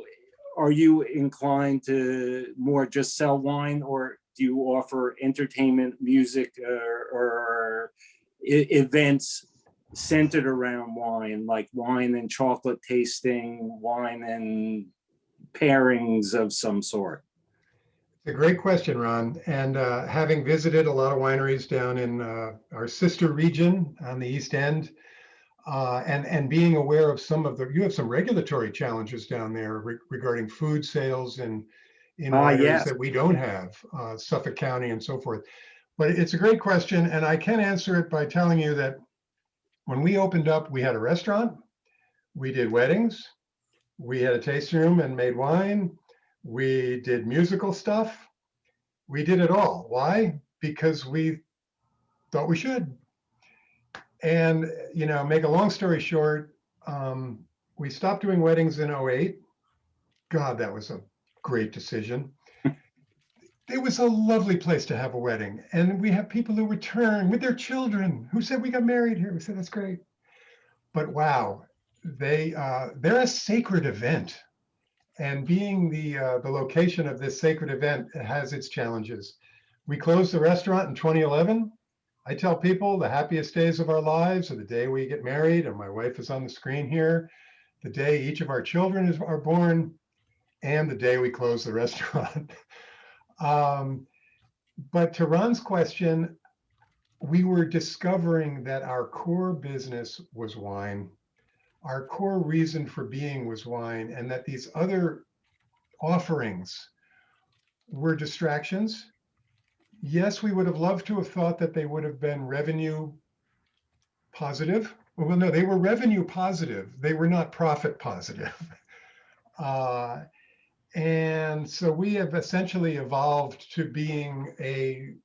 are you inclined to more just sell wine, or do you offer entertainment, music, or events centered around wine, like wine and chocolate tasting, wine and pairings of some sort? It's a great question, Ron. And having visited a lot of wineries down in our sister region on the East End, and being aware of some of you have some regulatory challenges down there regarding food sales in wineries yes. that we don't have, Suffolk County and so forth. But it's a great question, and I can answer it by telling you that When we opened up, we had a restaurant, we did weddings, we had a tasting room and made wine, we did musical stuff, we did it all. Why? Because we thought we should. And, you know, make a long story short, we stopped doing weddings in 08. God, that was a great decision. It was a lovely place to have a wedding. And we have people who return with their children who said, we got married here. We said, that's great. But wow, they're a sacred event. And being the location of this sacred event has its challenges. We closed the restaurant in 2011. I tell people the happiest days of our lives are the day we get married, and my wife is on the screen here, the day each of our children are born, and the day we close the restaurant. But to Ron's question, we were discovering that our core business was wine. Our core reason for being was wine, and that these other offerings were distractions. Yes, we would have loved to have thought that they would have been revenue positive. Well, no, they were revenue positive. They were not profit positive. And so we have essentially evolved to being a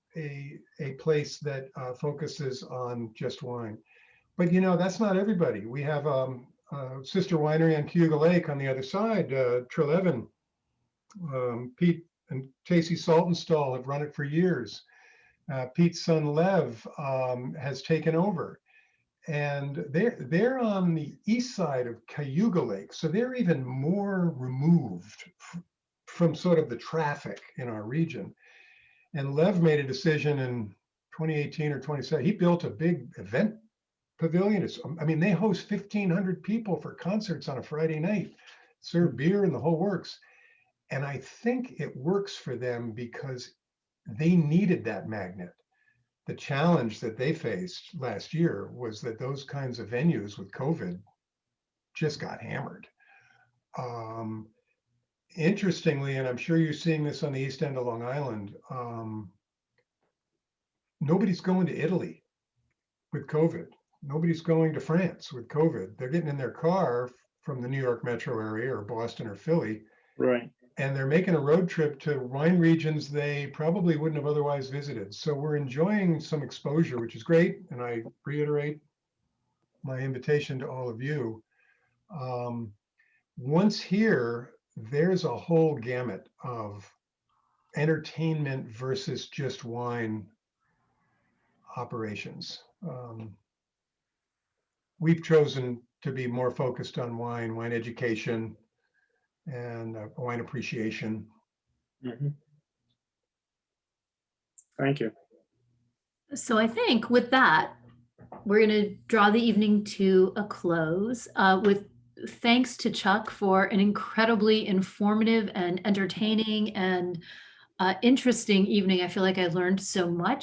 place that focuses on just wine. But, you know, that's not everybody. We have a sister winery on Cayuga Lake on the other side, Trellis. Pete and Casey Saltonstall have run it for years. Pete's son Lev has taken over. And they're on the east side of Cayuga Lake, so they're even more removed from sort of the traffic in our region. And Lev made a decision in 2018 or 2017. He built a big event pavilion. I mean, they host 1,500 people for concerts on a Friday night, serve beer and the whole works. And I think it works for them because they needed that magnet. The challenge that they faced last year was that those kinds of venues with COVID just got hammered. Interestingly, and I'm sure you're seeing this on the East End of Long Island, nobody's going to Italy with COVID. Nobody's going to France with COVID. They're getting in their car from the New York metro area or Boston or Philly. Right. And they're making a road trip to wine regions they probably wouldn't have otherwise visited. So we're enjoying some exposure, which is great. And I reiterate my invitation to all of you. Once here, there's a whole gamut of entertainment versus just wine operations. We've chosen to be more focused on wine education, and wine appreciation. Mm-hmm. Thank you. So I think with that, we're going to draw the evening to a close with thanks to Chuck for an incredibly informative and entertaining and interesting evening. I feel like I learned so much.